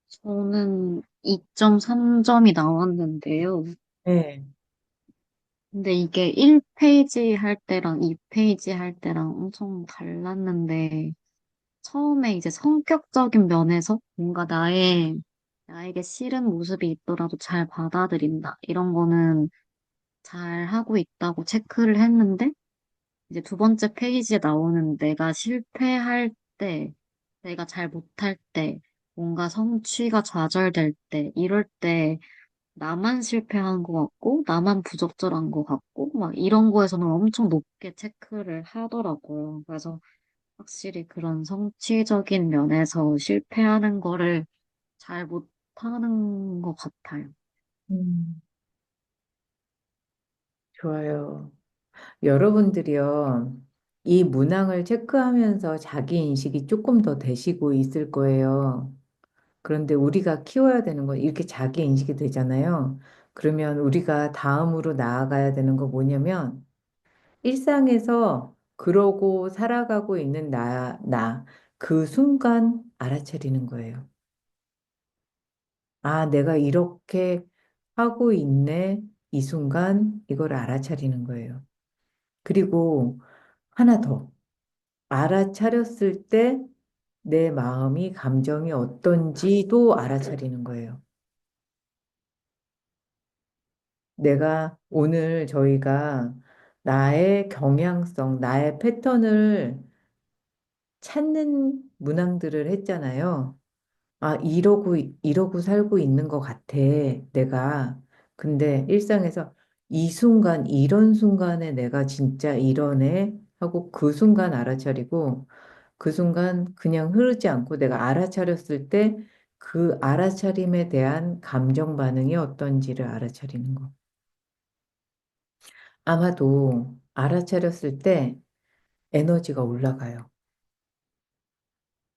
저는 2.3점이 나왔는데요. 네. 근데 이게 1페이지 할 때랑 2페이지 할 때랑 엄청 달랐는데, 처음에 이제 성격적인 면에서 뭔가 나에게 싫은 모습이 있더라도 잘 받아들인다. 이런 거는 잘 하고 있다고 체크를 했는데, 이제 두 번째 페이지에 나오는 내가 실패할 때, 내가 잘 못할 때, 뭔가 성취가 좌절될 때, 이럴 때 나만 실패한 것 같고, 나만 부적절한 것 같고, 막 이런 거에서는 엄청 높게 체크를 하더라고요. 그래서 확실히 그런 성취적인 면에서 실패하는 거를 잘 못하는 것 같아요. 음, 좋아요. 여러분들이요, 이 문항을 체크하면서 자기 인식이 조금 더 되시고 있을 거예요. 그런데 우리가 키워야 되는 건 이렇게 자기 인식이 되잖아요. 그러면 우리가 다음으로 나아가야 되는 거 뭐냐면, 일상에서 그러고 살아가고 있는 그 순간 알아차리는 거예요. 아, 내가 이렇게 하고 있네. 이 순간 이걸 알아차리는 거예요. 그리고 하나 더. 알아차렸을 때 내 마음이, 감정이 어떤지도 알아차리는 거예요. 내가 오늘 저희가 나의 경향성, 나의 패턴을 찾는 문항들을 했잖아요. 아, 이러고 살고 있는 것 같아, 내가. 근데 일상에서 이 순간, 이런 순간에 내가 진짜 이러네 하고 그 순간 알아차리고 그 순간 그냥 흐르지 않고 내가 알아차렸을 때 그 알아차림에 대한 감정 반응이 어떤지를 알아차리는 거. 아마도 알아차렸을 때 에너지가 올라가요.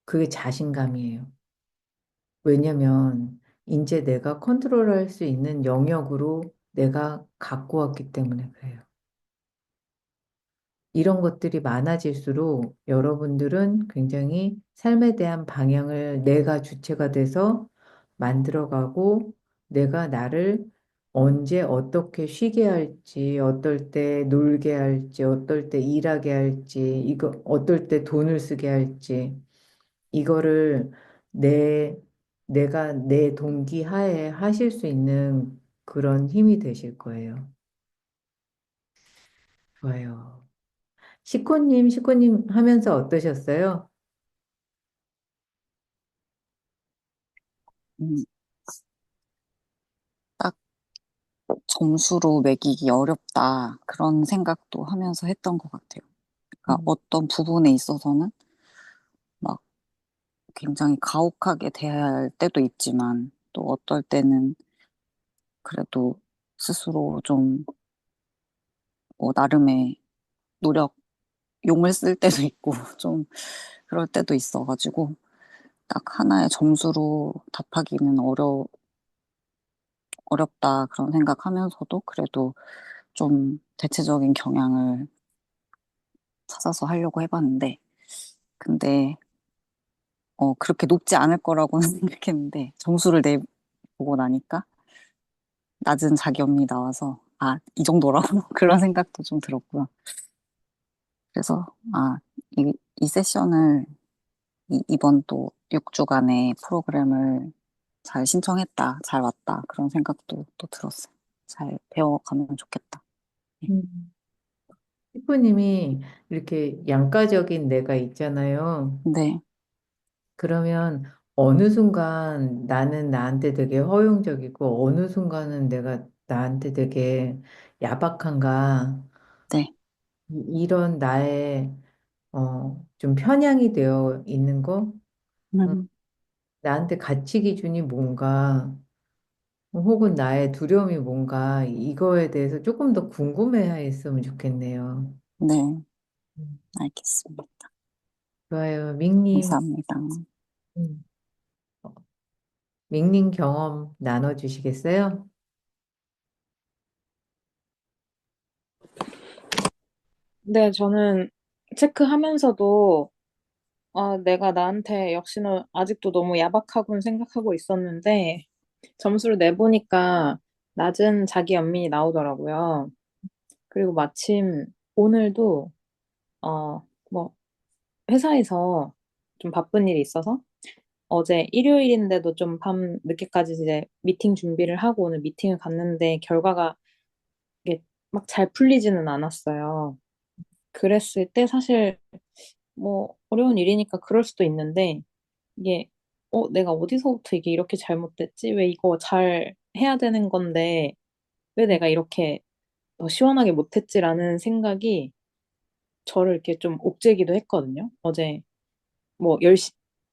그게 자신감이에요. 왜냐면 이제 내가 컨트롤할 수 있는 영역으로 내가 갖고 왔기 때문에 그래요. 이런 것들이 많아질수록 여러분들은 굉장히 삶에 대한 방향을 내가 주체가 돼서 만들어가고 내가 나를 언제 어떻게 쉬게 할지, 어떨 때 놀게 할지, 어떨 때 일하게 할지, 어떨 때 돈을 쓰게 할지, 이거를 내, 내가 내 동기 하에 하실 수 있는 그런 힘이 되실 거예요. 좋아요. 식구님 하면서 어떠셨어요? 음, 딱 점수로 매기기 어렵다. 그런 생각도 하면서 했던 것 같아요. 그러니까 음, 어떤 부분에 있어서는 막 굉장히 가혹하게 대해야 할 때도 있지만 또 어떨 때는 그래도 스스로 좀 나름의 노력, 용을 쓸 때도 있고 좀 그럴 때도 있어가지고 딱 하나의 점수로 답하기는 어렵다 그런 생각하면서도 그래도 좀 대체적인 경향을 찾아서 하려고 해봤는데 근데 그렇게 높지 않을 거라고는 생각했는데 점수를 내보고 나니까 낮은 자기업이 나와서 이 정도라고 그런 생각도 좀 들었고요. 그래서 이 세션을 이번 또 6주간의 프로그램을 잘 신청했다, 잘 왔다 그런 생각도 또 들었어요. 잘 배워가면 좋겠다. 네. 음. 피부님이 이렇게 양가적인 내가 있잖아요. 네, 그러면 어느 순간 나는 나한테 되게 허용적이고 어느 순간은 내가 나한테 되게 야박한가 네, 이런 나의 좀 편향이 되어 있는 거 어, 음, 나한테 가치 기준이 뭔가 혹은 나의 두려움이 뭔가 이거에 대해서 조금 더 궁금해 했으면 좋겠네요. 네, 음, 알겠습니다. 좋아요. 밍님, 감사합니다. 음, 밍님 경험 나눠주시겠어요? 네, 저는 체크하면서도 내가 나한테 역시나 아직도 너무 야박하군 생각하고 있었는데 점수를 내보니까 낮은 자기 연민이 나오더라고요. 그리고 마침 오늘도 뭐 회사에서 좀 바쁜 일이 있어서 어제 일요일인데도 좀 밤 늦게까지 이제 미팅 준비를 하고 오늘 미팅을 갔는데 결과가 이게 막 잘 풀리지는 않았어요. 그랬을 때 사실 뭐 어려운 일이니까 그럴 수도 있는데 이게 내가 어디서부터 이게 이렇게 잘못됐지? 왜 이거 잘 해야 되는 건데 왜 내가 이렇게 더 시원하게 못했지라는 생각이 저를 이렇게 좀 옥죄기도 했거든요. 어제 뭐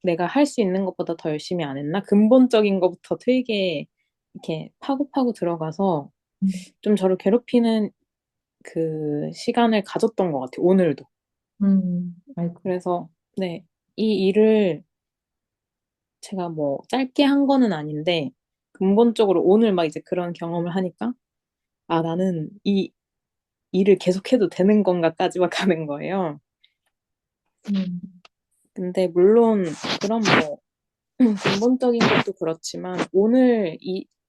내가 할 수 있는 것보다 더 열심히 안 했나? 근본적인 것부터 되게 이렇게 파고파고 들어가서 좀 저를 괴롭히는 그 시간을 가졌던 것 같아요. 오늘도. 아이고. 그래서 네, 이 일을 제가 뭐 짧게 한 거는 아닌데 근본적으로 오늘 막 이제 그런 경험을 하니까 나는 이 일을 계속해도 되는 건가까지 막 가는 거예요. 음, 근데 물론 그런 뭐 근본적인 것도 그렇지만 오늘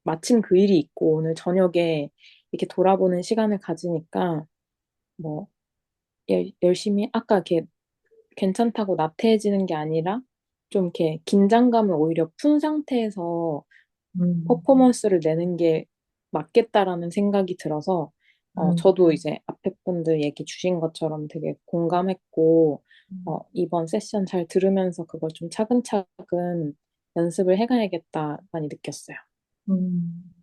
마침 그 일이 있고 오늘 저녁에 이렇게 돌아보는 시간을 가지니까 뭐 열심히 아까 이렇게 괜찮다고 나태해지는 게 아니라 좀 이렇게 긴장감을 오히려 푼 상태에서 음, 퍼포먼스를 내는 게 맞겠다라는 생각이 들어서 저도 이제 앞에 분들 얘기 주신 것처럼 되게 공감했고 이번 세션 잘 들으면서 그걸 좀 차근차근 연습을 해가야겠다 많이 느꼈어요. 음,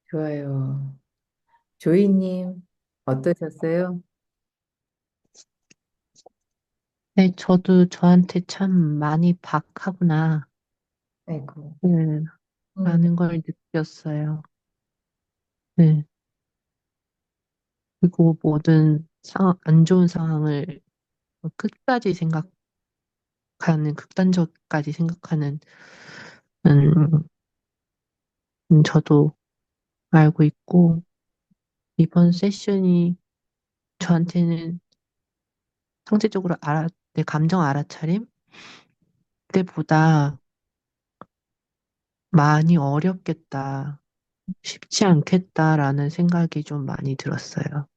좋아요. 조이님, 어떠셨어요? 네, 저도 저한테 참 많이 박하구나, 아이고. 네, 음, 라는 걸 느꼈어요. 네, 그리고 모든 안 좋은 상황을 끝까지 극단적까지 생각하는, 음, 저도 알고 있고, 이번 세션이 저한테는 상대적으로 내 감정 알아차림 때보다 많이 어렵겠다, 쉽지 않겠다라는 생각이 좀 많이 들었어요.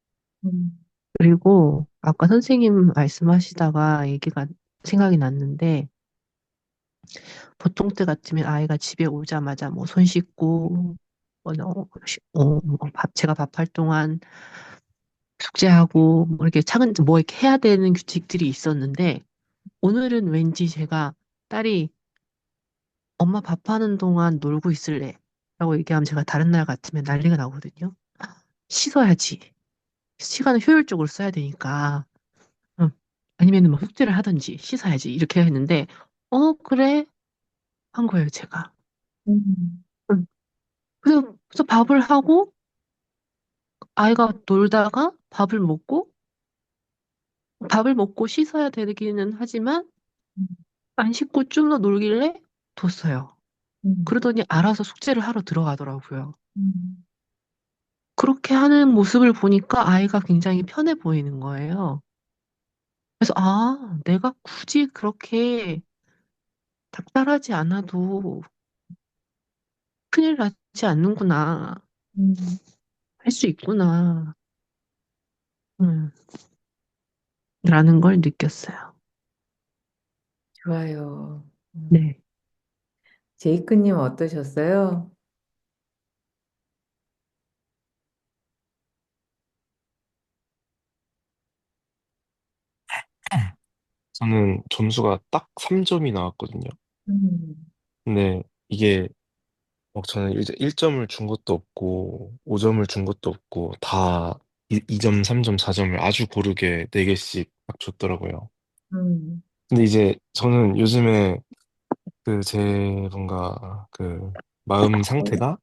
음, 그리고 아까 선생님 말씀하시다가 생각이 났는데, 보통 때 같으면 아이가 집에 오자마자 뭐 손 씻고, 제가 밥할 동안 숙제하고, 뭐 이렇게 뭐 이렇게 해야 되는 규칙들이 있었는데, 오늘은 왠지 제가 딸이 엄마 밥하는 동안 놀고 있을래. 라고 얘기하면 제가 다른 날 같으면 난리가 나거든요. 씻어야지. 시간을 효율적으로 써야 되니까. 응. 아니면 뭐 숙제를 하든지 씻어야지. 이렇게 했는데, 그래. 한 거예요, 제가. 음, 응. 그래서 밥을 하고, 아이가 놀다가 밥을 먹고, 밥을 먹고 씻어야 되기는 하지만 음, 안 씻고 좀 더 놀길래 뒀어요. 음, 그러더니 알아서 숙제를 하러 들어가더라고요. 음, 그렇게 하는 모습을 보니까 아이가 굉장히 편해 보이는 거예요. 그래서, 아, 내가 굳이 그렇게 닥달하지 않아도 큰일 나지 않는구나. 음. 할 수 있구나. 음, 라는 걸 느꼈어요. 좋아요. 네. 제이크님 어떠셨어요? 저는 점수가 딱 3점이 나왔거든요. 음, 근데 이게 저는 이제 1점을 준 것도 없고 5점을 준 것도 없고 다 2점, 3점, 4점을 아주 고르게 4개씩 막 줬더라고요. 음, 근데 이제 저는 요즘에 그 제 뭔가 그 마음 상태가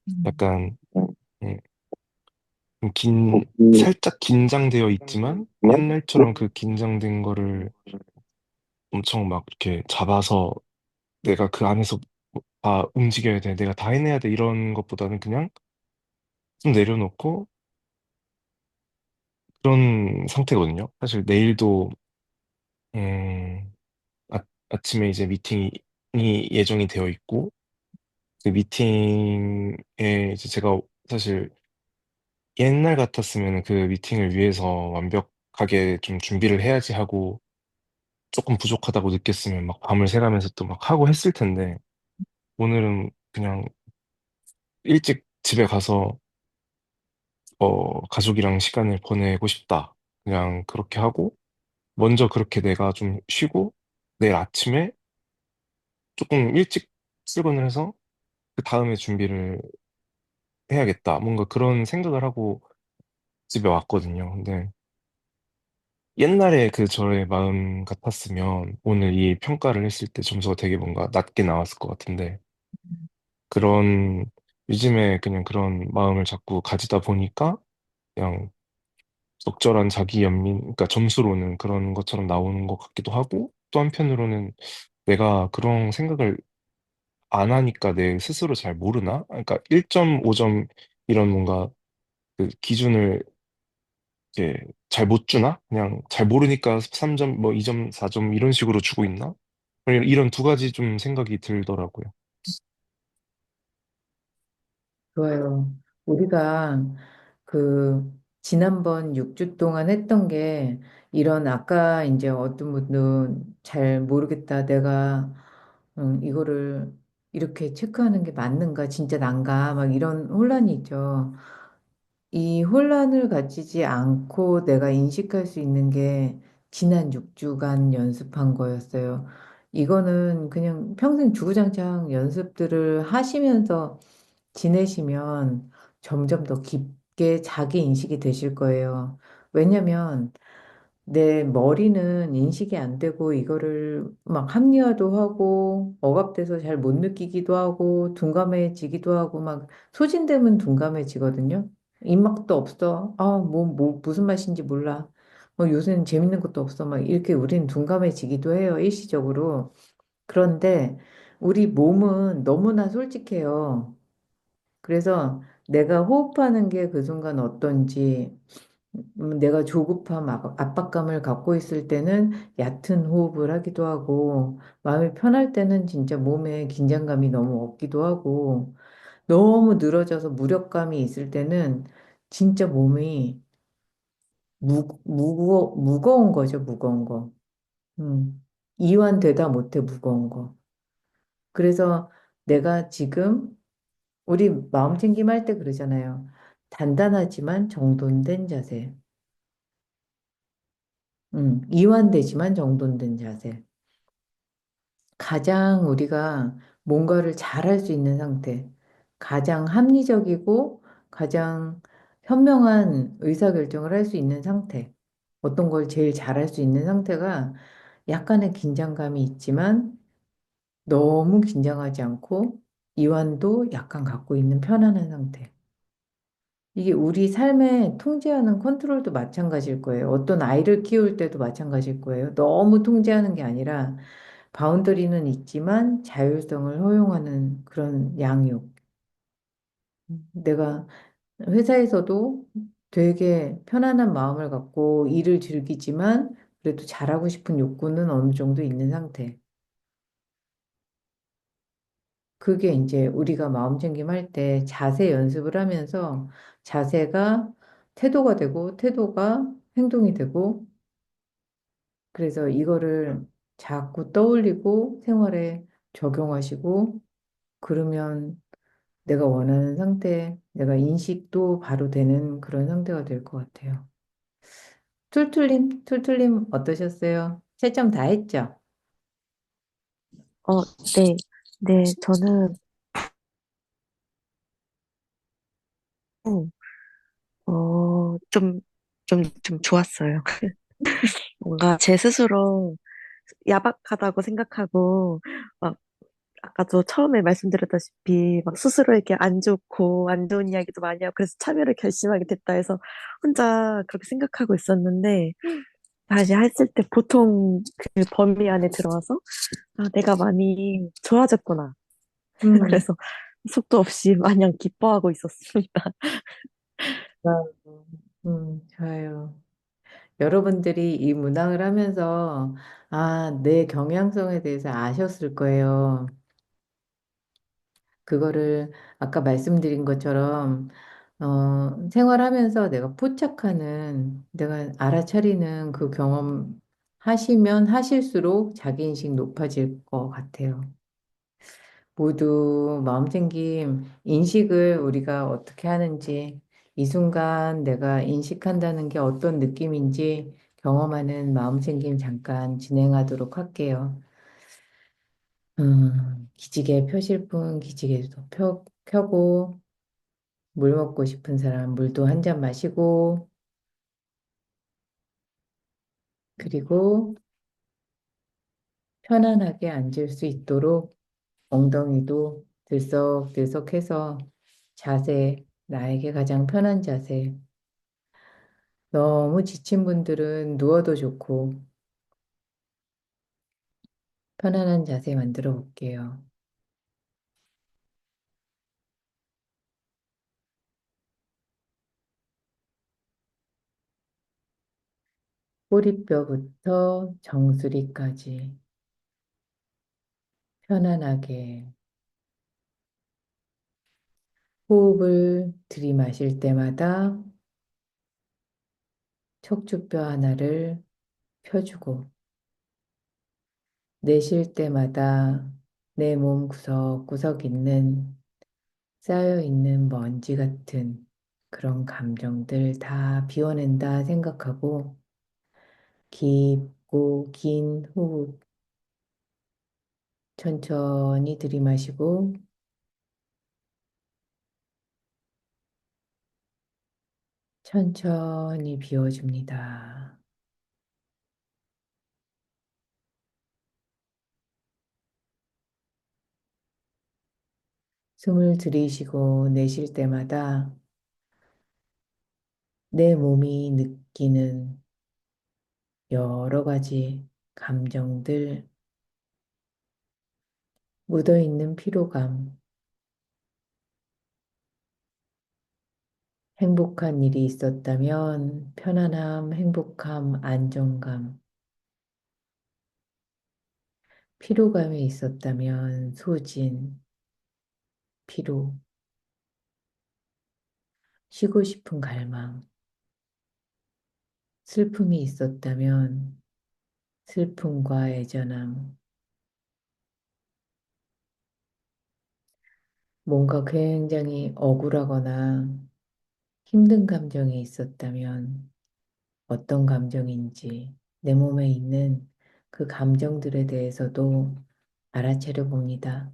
음, 약간 음, 살짝 긴장되어 있지만 옛날처럼 그 긴장된 거를 엄청 막 이렇게 잡아서 내가 그 안에서 다 움직여야 돼, 내가 다 해내야 돼 이런 것보다는 그냥 좀 내려놓고 그런 상태거든요. 사실 내일도 음, 아침에 이제 미팅이 예정이 되어 있고 그 미팅에 이제 제가 사실 옛날 같았으면 그 미팅을 위해서 완벽하게 좀 준비를 해야지 하고 조금 부족하다고 느꼈으면 막 밤을 새가면서 또 막 하고 했을 텐데 오늘은 그냥 일찍 집에 가서 가족이랑 시간을 보내고 싶다. 그냥 그렇게 하고 먼저 그렇게 내가 좀 쉬고 내일 아침에 조금 일찍 출근을 해서 그 다음에 준비를 해야겠다. 뭔가 그런 생각을 하고 집에 왔거든요. 근데 옛날에 그 저의 마음 같았으면 오늘 이 평가를 했을 때 점수가 되게 뭔가 낮게 나왔을 것 같은데 그런 요즘에 그냥 그런 마음을 자꾸 가지다 보니까 그냥 적절한 자기 연민, 그러니까 점수로는 그런 것처럼 나오는 것 같기도 하고 또 한편으로는 내가 그런 생각을 안 하니까 내 스스로 잘 모르나? 그러니까 1.5점 이런 뭔가 그 기준을 이제 잘 못 주나? 그냥 잘 모르니까 3점, 뭐 2점, 4점 이런 식으로 주고 있나? 이런 두 가지 좀 생각이 들더라고요. 좋아요. 우리가 그 지난번 6주 동안 했던 게 이런 아까 이제 어떤 분은 잘 모르겠다. 내가 이거를 이렇게 체크하는 게 맞는가? 진짜 난가? 막 이런 혼란이 있죠. 이 혼란을 가지지 않고 내가 인식할 수 있는 게 지난 6주간 연습한 거였어요. 이거는 그냥 평생 주구장창 연습들을 하시면서 지내시면 점점 더 깊게 자기 인식이 되실 거예요. 왜냐면 내 머리는 인식이 안 되고 이거를 막 합리화도 하고 억압돼서 잘 못 느끼기도 하고 둔감해지기도 하고 막 소진되면 둔감해지거든요. 입맛도 없어. 아, 무슨 맛인지 몰라. 요새는 재밌는 것도 없어. 막 이렇게 우리는 둔감해지기도 해요. 일시적으로. 그런데 우리 몸은 너무나 솔직해요. 그래서 내가 호흡하는 게 그 순간 어떤지, 내가 조급함, 압박감을 갖고 있을 때는 얕은 호흡을 하기도 하고, 마음이 편할 때는 진짜 몸에 긴장감이 너무 없기도 하고, 너무 늘어져서 무력감이 있을 때는 진짜 몸이 무거운 거죠, 무거운 거. 이완되다 못해 무거운 거. 그래서 내가 지금 우리 마음챙김 할 때 그러잖아요. 단단하지만 정돈된 자세. 이완되지만 정돈된 자세. 가장 우리가 뭔가를 잘할 수 있는 상태. 가장 합리적이고 가장 현명한 의사결정을 할 수 있는 상태. 어떤 걸 제일 잘할 수 있는 상태가 약간의 긴장감이 있지만 너무 긴장하지 않고 이완도 약간 갖고 있는 편안한 상태. 이게 우리 삶에 통제하는 컨트롤도 마찬가지일 거예요. 어떤 아이를 키울 때도 마찬가지일 거예요. 너무 통제하는 게 아니라 바운더리는 있지만 자율성을 허용하는 그런 양육. 내가 회사에서도 되게 편안한 마음을 갖고 일을 즐기지만 그래도 잘하고 싶은 욕구는 어느 정도 있는 상태. 그게 이제 우리가 마음챙김 할 때 자세 연습을 하면서 자세가 태도가 되고 태도가 행동이 되고 그래서 이거를 자꾸 떠올리고 생활에 적용하시고 그러면 내가 원하는 상태, 내가 인식도 바로 되는 그런 상태가 될 것 같아요. 툴툴님 어떠셨어요? 채점 다 했죠? 어, 네. 네, 저는, 좀 좋았어요. 뭔가 제 스스로 야박하다고 생각하고, 막, 아까도 처음에 말씀드렸다시피, 막 스스로에게 안 좋고, 안 좋은 이야기도 많이 하고, 그래서 참여를 결심하게 됐다 해서 혼자 그렇게 생각하고 있었는데, 다시 했을 때 보통 그 범위 안에 들어와서, 아, 내가 많이 좋아졌구나. 음, 그래서 속도 없이 마냥 기뻐하고 있었습니다. 좋아요. 여러분들이 이 문항을 하면서, 아, 내 경향성에 대해서 아셨을 거예요. 그거를 아까 말씀드린 것처럼, 생활하면서 내가 포착하는, 내가 알아차리는 그 경험 하시면 하실수록 자기인식 높아질 것 같아요. 모두 마음챙김 인식을 우리가 어떻게 하는지, 이 순간 내가 인식한다는 게 어떤 느낌인지 경험하는 마음챙김 잠깐 진행하도록 할게요. 기지개 펴실 분 기지개도 켜고, 물 먹고 싶은 사람 물도 한 잔 마시고, 그리고 편안하게 앉을 수 있도록 엉덩이도 들썩들썩해서 자세, 나에게 가장 편한 자세. 너무 지친 분들은 누워도 좋고 편안한 자세 만들어 볼게요. 꼬리뼈부터 정수리까지 편안하게 호흡을 들이마실 때마다 척추뼈 하나를 펴주고 내쉴 때마다 내 몸 구석구석 있는 쌓여 있는 먼지 같은 그런 감정들 다 비워낸다 생각하고 깊고 긴 호흡 천천히 들이마시고 천천히 비워줍니다. 숨을 들이쉬고 내쉴 때마다 내 몸이 느끼는 여러 가지 감정들, 묻어있는 피로감, 행복한 일이 있었다면 편안함, 행복함, 안정감, 피로감이 있었다면 소진, 피로, 쉬고 싶은 갈망, 슬픔이 있었다면 슬픔과 애절함, 뭔가 굉장히 억울하거나 힘든 감정이 있었다면 어떤 감정인지 내 몸에 있는 그 감정들에 대해서도 알아차려 봅니다.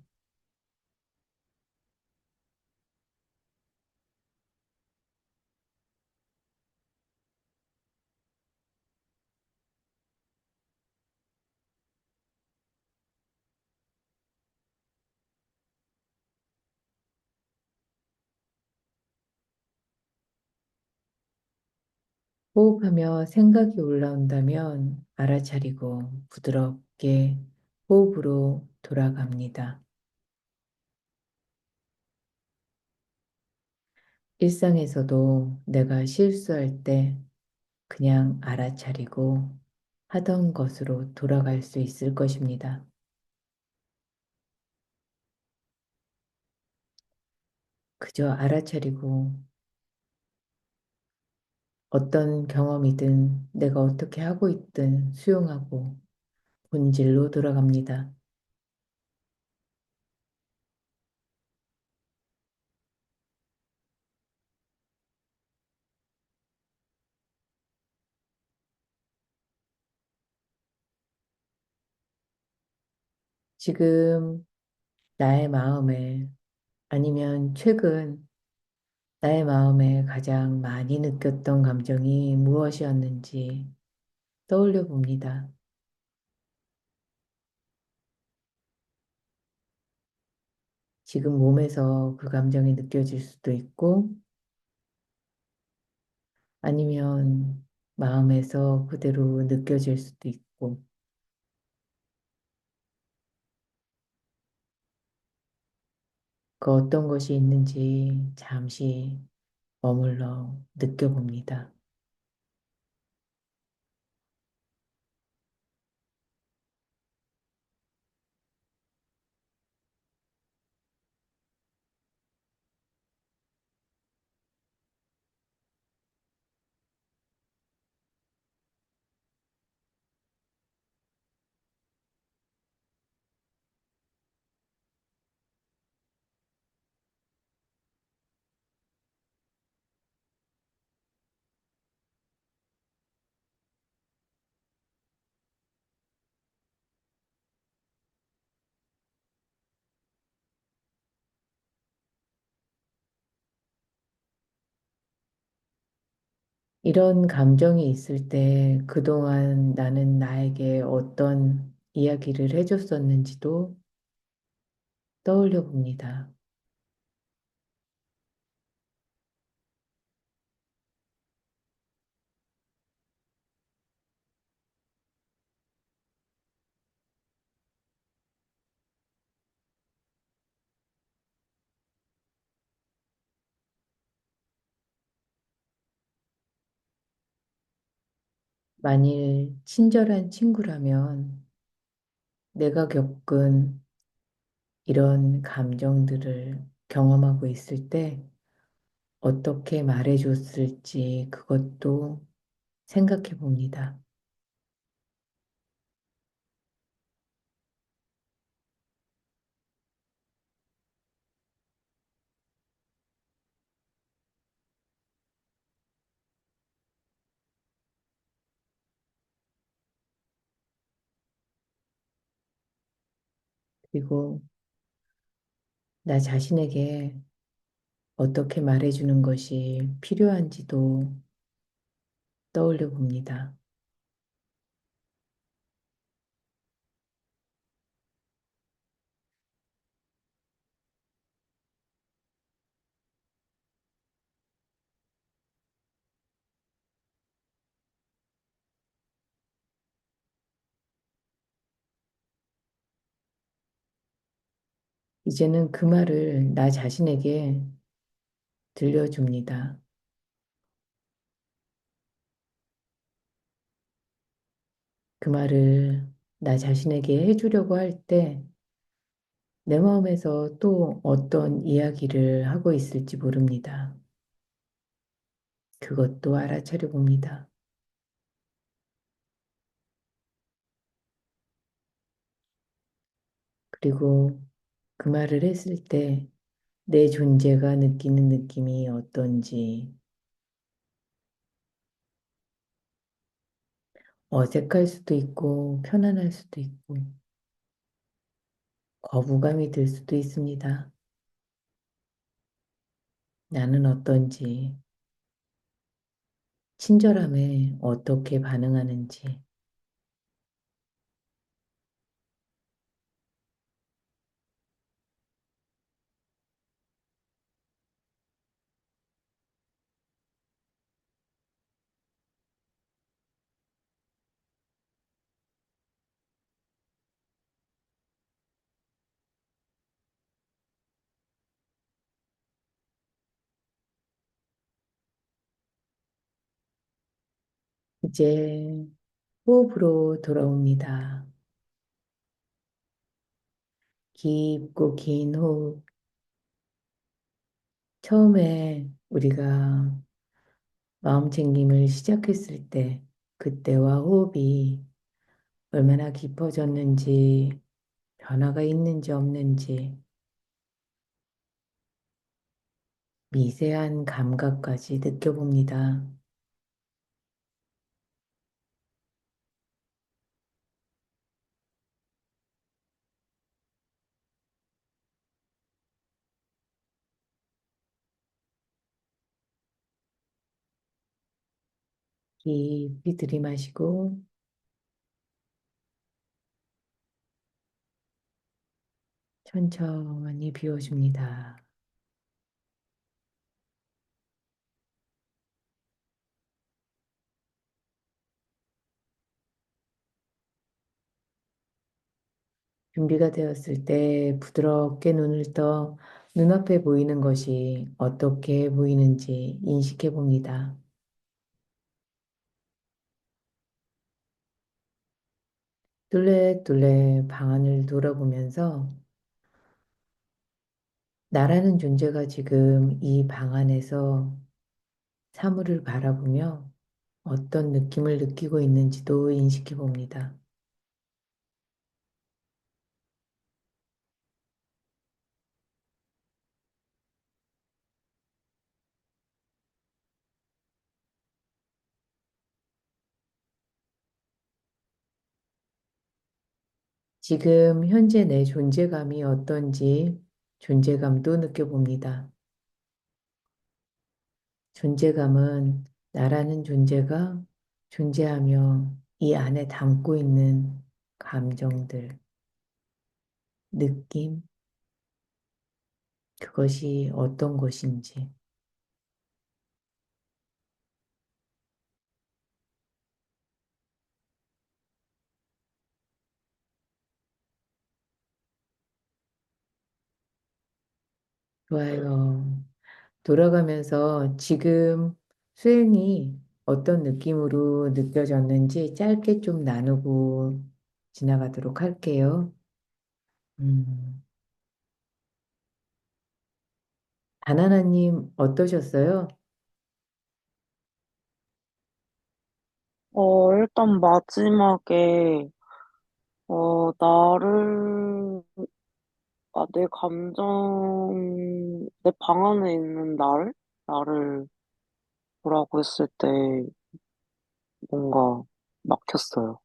호흡하며 생각이 올라온다면 알아차리고 부드럽게 호흡으로 돌아갑니다. 일상에서도 내가 실수할 때 그냥 알아차리고 하던 것으로 돌아갈 수 있을 것입니다. 그저 알아차리고 어떤 경험이든 내가 어떻게 하고 있든 수용하고 본질로 돌아갑니다. 지금 나의 마음에 아니면 최근 나의 마음에 가장 많이 느꼈던 감정이 무엇이었는지 떠올려 봅니다. 지금 몸에서 그 감정이 느껴질 수도 있고 아니면 마음에서 그대로 느껴질 수도 있고 그 어떤 것이 있는지 잠시 머물러 느껴봅니다. 이런 감정이 있을 때 그동안 나는 나에게 어떤 이야기를 해줬었는지도 떠올려 봅니다. 만일 친절한 친구라면 내가 겪은 이런 감정들을 경험하고 있을 때 어떻게 말해줬을지 그것도 생각해 봅니다. 그리고 나 자신에게 어떻게 말해주는 것이 필요한지도 떠올려 봅니다. 이제는 그 말을 나 자신에게 들려줍니다. 그 말을 나 자신에게 해주려고 할 때 내 마음에서 또 어떤 이야기를 하고 있을지 모릅니다. 그것도 알아차려 봅니다. 그리고 그 말을 했을 때 내 존재가 느끼는 느낌이 어떤지 어색할 수도 있고 편안할 수도 있고 거부감이 들 수도 있습니다. 나는 어떤지, 친절함에 어떻게 반응하는지, 이제 호흡으로 돌아옵니다. 깊고 긴 호흡. 처음에 우리가 마음 챙김을 시작했을 때, 그때와 호흡이 얼마나 깊어졌는지, 변화가 있는지 없는지, 미세한 감각까지 느껴봅니다. 깊이 들이마시고, 천천히 비워줍니다. 준비가 되었을 때 부드럽게 눈을 떠 눈앞에 보이는 것이 어떻게 보이는지 인식해 봅니다. 뚫레뚫레 방 안을 돌아보면서 나라는 존재가 지금 이 방 안에서 사물을 바라보며 어떤 느낌을 느끼고 있는지도 인식해 봅니다. 지금 현재 내 존재감이 어떤지 존재감도 느껴봅니다. 존재감은 나라는 존재가 존재하며 이 안에 담고 있는 감정들, 느낌, 그것이 어떤 것인지. 좋아요. 돌아가면서 지금 수행이 어떤 느낌으로 느껴졌는지 짧게 좀 나누고 지나가도록 할게요. 음, 바나나님 어떠셨어요? 일단 마지막에, 나를, 내 감정, 내 방 안에 있는 나를 보라고 했을 때 뭔가 막혔어요.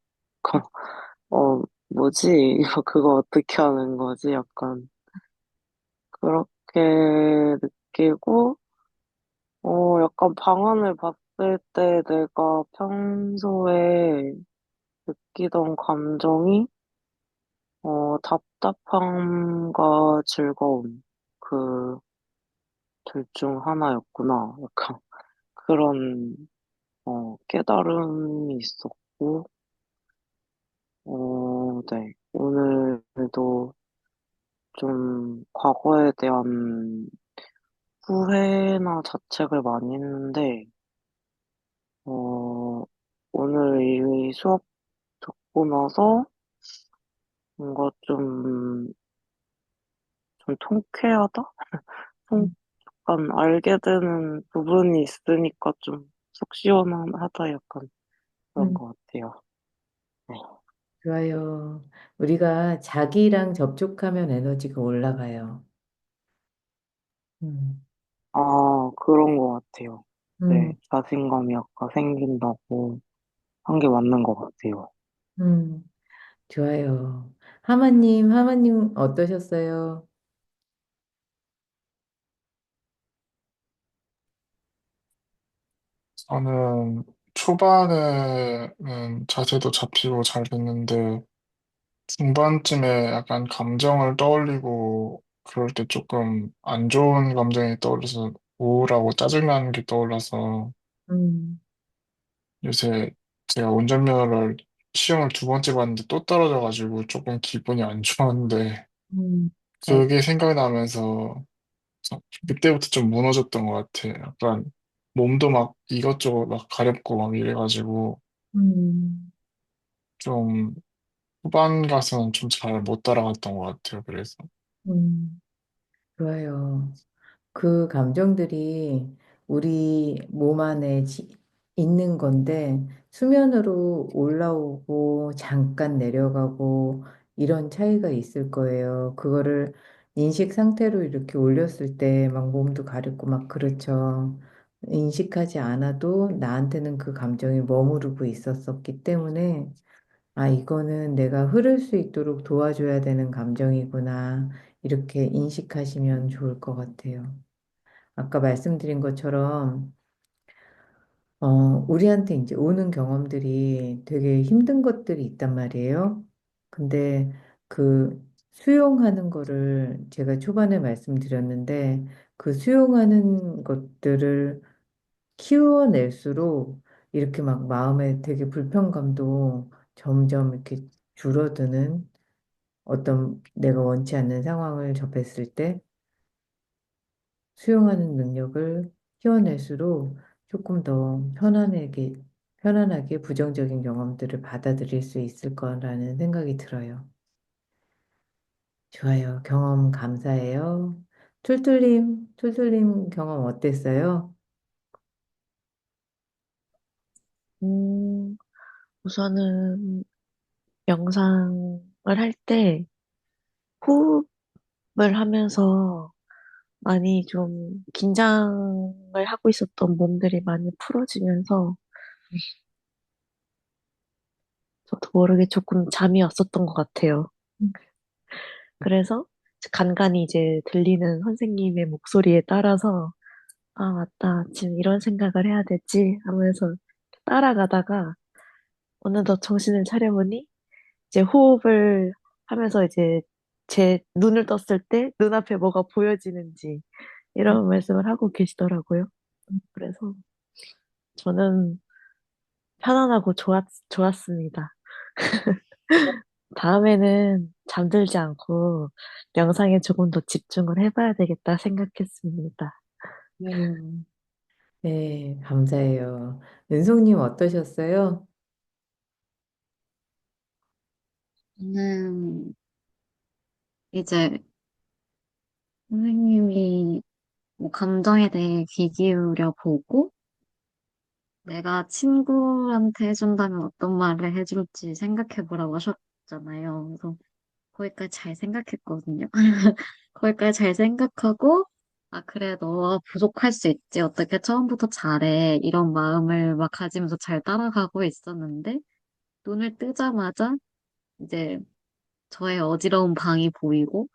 뭐지? 이거 그거 어떻게 하는 거지? 약간 그렇게 느끼고, 약간 방안을 봤을 때 내가 평소에 느끼던 감정이, 답답함과 즐거움, 그 둘 중 하나였구나. 약간 그런, 깨달음이 있었고, 네. 오늘도 좀 과거에 대한 후회나 자책을 많이 했는데, 어, 오늘 이 수업 듣고 나서 뭔가 좀 통쾌하다? 음, 약간 알게 되는 부분이 있으니까 좀 속 시원하다 약간 그런 음, 것 같아요. 네. 좋아요. 우리가 자기랑 접촉하면 에너지가 올라가요. 음, 그런 것 같아요. 네, 음, 자신감이 약간 생긴다고 한 게 맞는 것 같아요. 음, 좋아요. 하마님 어떠셨어요? 저는 초반에는 자세도 잡히고 잘 됐는데, 중반쯤에 약간 감정을 떠올리고, 그럴 때 조금 안 좋은 감정이 떠올라서 우울하고 짜증나는 게 떠올라서, 음, 요새 제가 운전면허를 시험을 두 번째 봤는데 또 떨어져가지고 조금 기분이 안 좋았는데, 네. 그게 생각나면서 그때부터 좀 무너졌던 것 같아. 약간 몸도 막 이것저것 막 가렵고 막 이래가지고. 음, 좀 후반 가서는 좀 잘 못 따라갔던 것 같아요. 그래서. 음, 좋아요. 그 감정들이 우리 몸 안에 있는 건데, 수면으로 올라오고, 잠깐 내려가고, 이런 차이가 있을 거예요. 그거를 인식 상태로 이렇게 올렸을 때, 막 몸도 가렵고, 막 그렇죠. 인식하지 않아도 나한테는 그 감정이 머무르고 있었었기 때문에, 아, 이거는 내가 흐를 수 있도록 도와줘야 되는 감정이구나. 이렇게 인식하시면 좋을 것 같아요. 아까 말씀드린 것처럼, 우리한테 이제 오는 경험들이 되게 힘든 것들이 있단 말이에요. 근데 그 수용하는 거를 제가 초반에 말씀드렸는데, 그 수용하는 것들을 키워낼수록 이렇게 막 마음에 되게 불편감도 점점 이렇게 줄어드는 어떤 내가 원치 않는 상황을 접했을 때 수용하는 능력을 키워낼수록 조금 더 편안하게 부정적인 경험들을 받아들일 수 있을 거라는 생각이 들어요. 좋아요. 경험 감사해요. 툴툴님 경험 어땠어요? 음, 우선은 명상을 할 때 호흡을 하면서 많이 좀 긴장을 하고 있었던 몸들이 많이 풀어지면서 저도 모르게 조금 잠이 왔었던 것 같아요. 그래서 간간히 이제 들리는 선생님의 목소리에 따라서 아, 맞다. 지금 이런 생각을 해야 되지 하면서 따라가다가 어느덧 정신을 차려보니 이제 호흡을 하면서 이제 제 눈을 떴을 때 눈앞에 뭐가 보여지는지 이런 말씀을 하고 계시더라고요. 그래서 저는 편안하고 좋았습니다. 다음에는 잠들지 않고 명상에 조금 더 집중을 해봐야 되겠다 생각했습니다. 네. 네, 감사해요. 은송님 어떠셨어요? 저는 이제 선생님이 뭐 감정에 대해 귀 기울여 보고 내가 친구한테 해준다면 어떤 말을 해줄지 생각해 보라고 하셨잖아요. 그래서 거기까지 잘 생각했거든요. 거기까지 잘 생각하고, 아, 그래, 너가 부족할 수 있지. 어떻게 처음부터 잘해. 이런 마음을 막 가지면서 잘 따라가고 있었는데, 눈을 뜨자마자 이제 저의 어지러운 방이 보이고,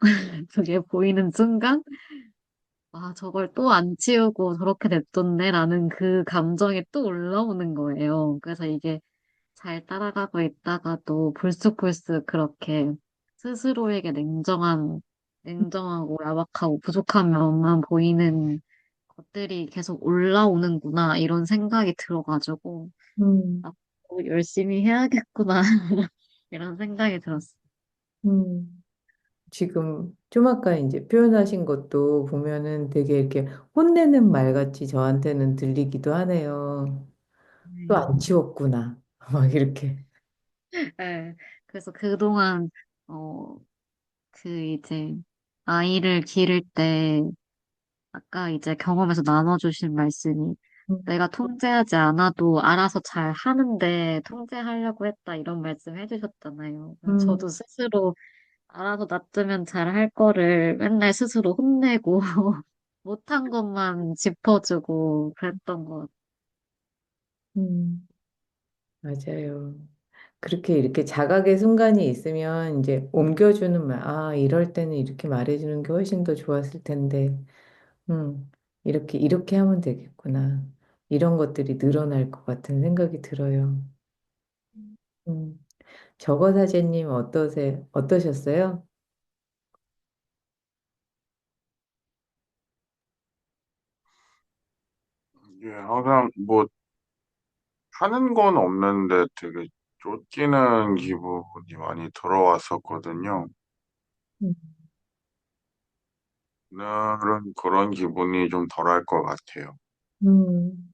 그게 보이는 순간, 아, 저걸 또 안 치우고 저렇게 냅뒀네. 라는 그 감정이 또 올라오는 거예요. 그래서 이게 잘 따라가고 있다가도 불쑥불쑥 그렇게 스스로에게 냉정하고 야박하고 부족한 면만 보이는 것들이 계속 올라오는구나, 이런 생각이 들어가지고, 음, 앞으로 열심히 해야겠구나, 이런 생각이 들었어요. 음. 지금 좀 아까 이제 표현하신 것도 보면은 되게 이렇게 혼내는 말같이 저한테는 들리기도 하네요. 또 네. 안 치웠구나. 막 이렇게. 네. 그래서 그동안, 어, 이제, 아이를 기를 때, 아까 이제 경험에서 나눠주신 말씀이 음, 내가 통제하지 않아도 알아서 잘 하는데 통제하려고 했다 이런 말씀 해주셨잖아요. 음, 저도 스스로 알아서 놔두면 잘 할 거를 맨날 스스로 혼내고 못한 것만 짚어주고 그랬던 것 같아요. 맞아요. 그렇게 이렇게 자각의 순간이 있으면 이제 옮겨주는 말, 아, 이럴 때는 이렇게 말해주는 게 훨씬 더 좋았을 텐데, 이렇게 하면 되겠구나. 이런 것들이 늘어날 것 같은 생각이 들어요. 음, 저거 사제님 어떠셨어요? 예, 항상 뭐 하는 건 없는데 되게 쫓기는 기분이 많이 들어왔었거든요. 음, 오늘은 그런 기분이 좀 덜할 것 같아요. 음,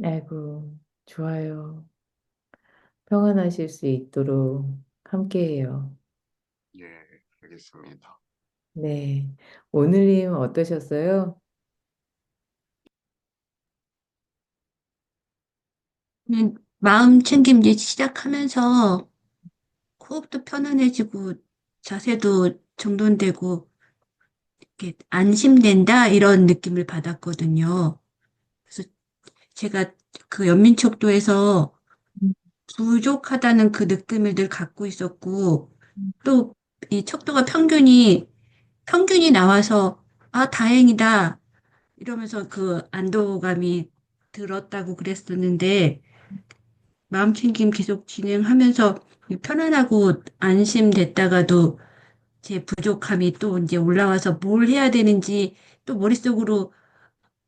아이고. 좋아요. 평안하실 수 있도록 함께해요. 예, 알겠습니다. 네. 오늘님 어떠셨어요? 마음 챙김 시작하면서 호흡도 편안해지고 자세도 정돈되고 이렇게 안심된다 이런 느낌을 받았거든요. 그래서 제가 그 연민척도에서 음, 부족하다는 그 느낌을 늘 갖고 있었고 음, 또 이 척도가 평균이 나와서 아 다행이다 이러면서 그 안도감이 들었다고 그랬었는데 마음챙김 계속 진행하면서 편안하고 안심됐다가도 제 부족함이 또 이제 올라와서 뭘 해야 되는지 또 머릿속으로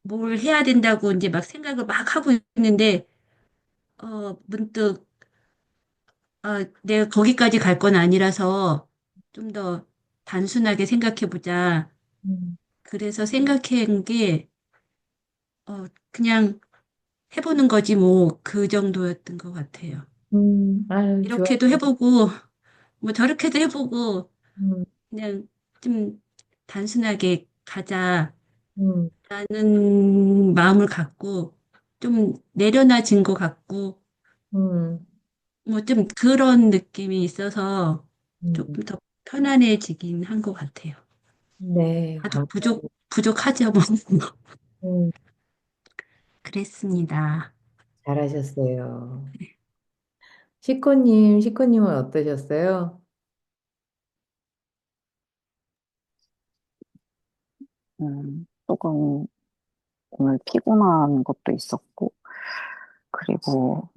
뭘 해야 된다고 이제 막 생각을 막 하고 있는데 문득 내가 거기까지 갈 건 아니라서 좀 더 단순하게 생각해 보자. 음, 그래서 생각한 게 그냥 해보는 거지 뭐 그 정도였던 것 같아요. 아유, 좋아요. 이렇게도 해보고 뭐 저렇게도 해보고 음, 그냥 좀 단순하게 가자라는 음, 마음을 갖고 좀 내려놔진 것 같고 음, 뭐 좀 그런 느낌이 있어서 음. 조금 더 편안해지긴 한 것 같아요. 네, 다들 감사합니다. 부족하죠 뭐. 음, 그랬습니다. 잘하셨어요. 식구님은 어떠셨어요? 조금 오늘 피곤한 것도 있었고, 그리고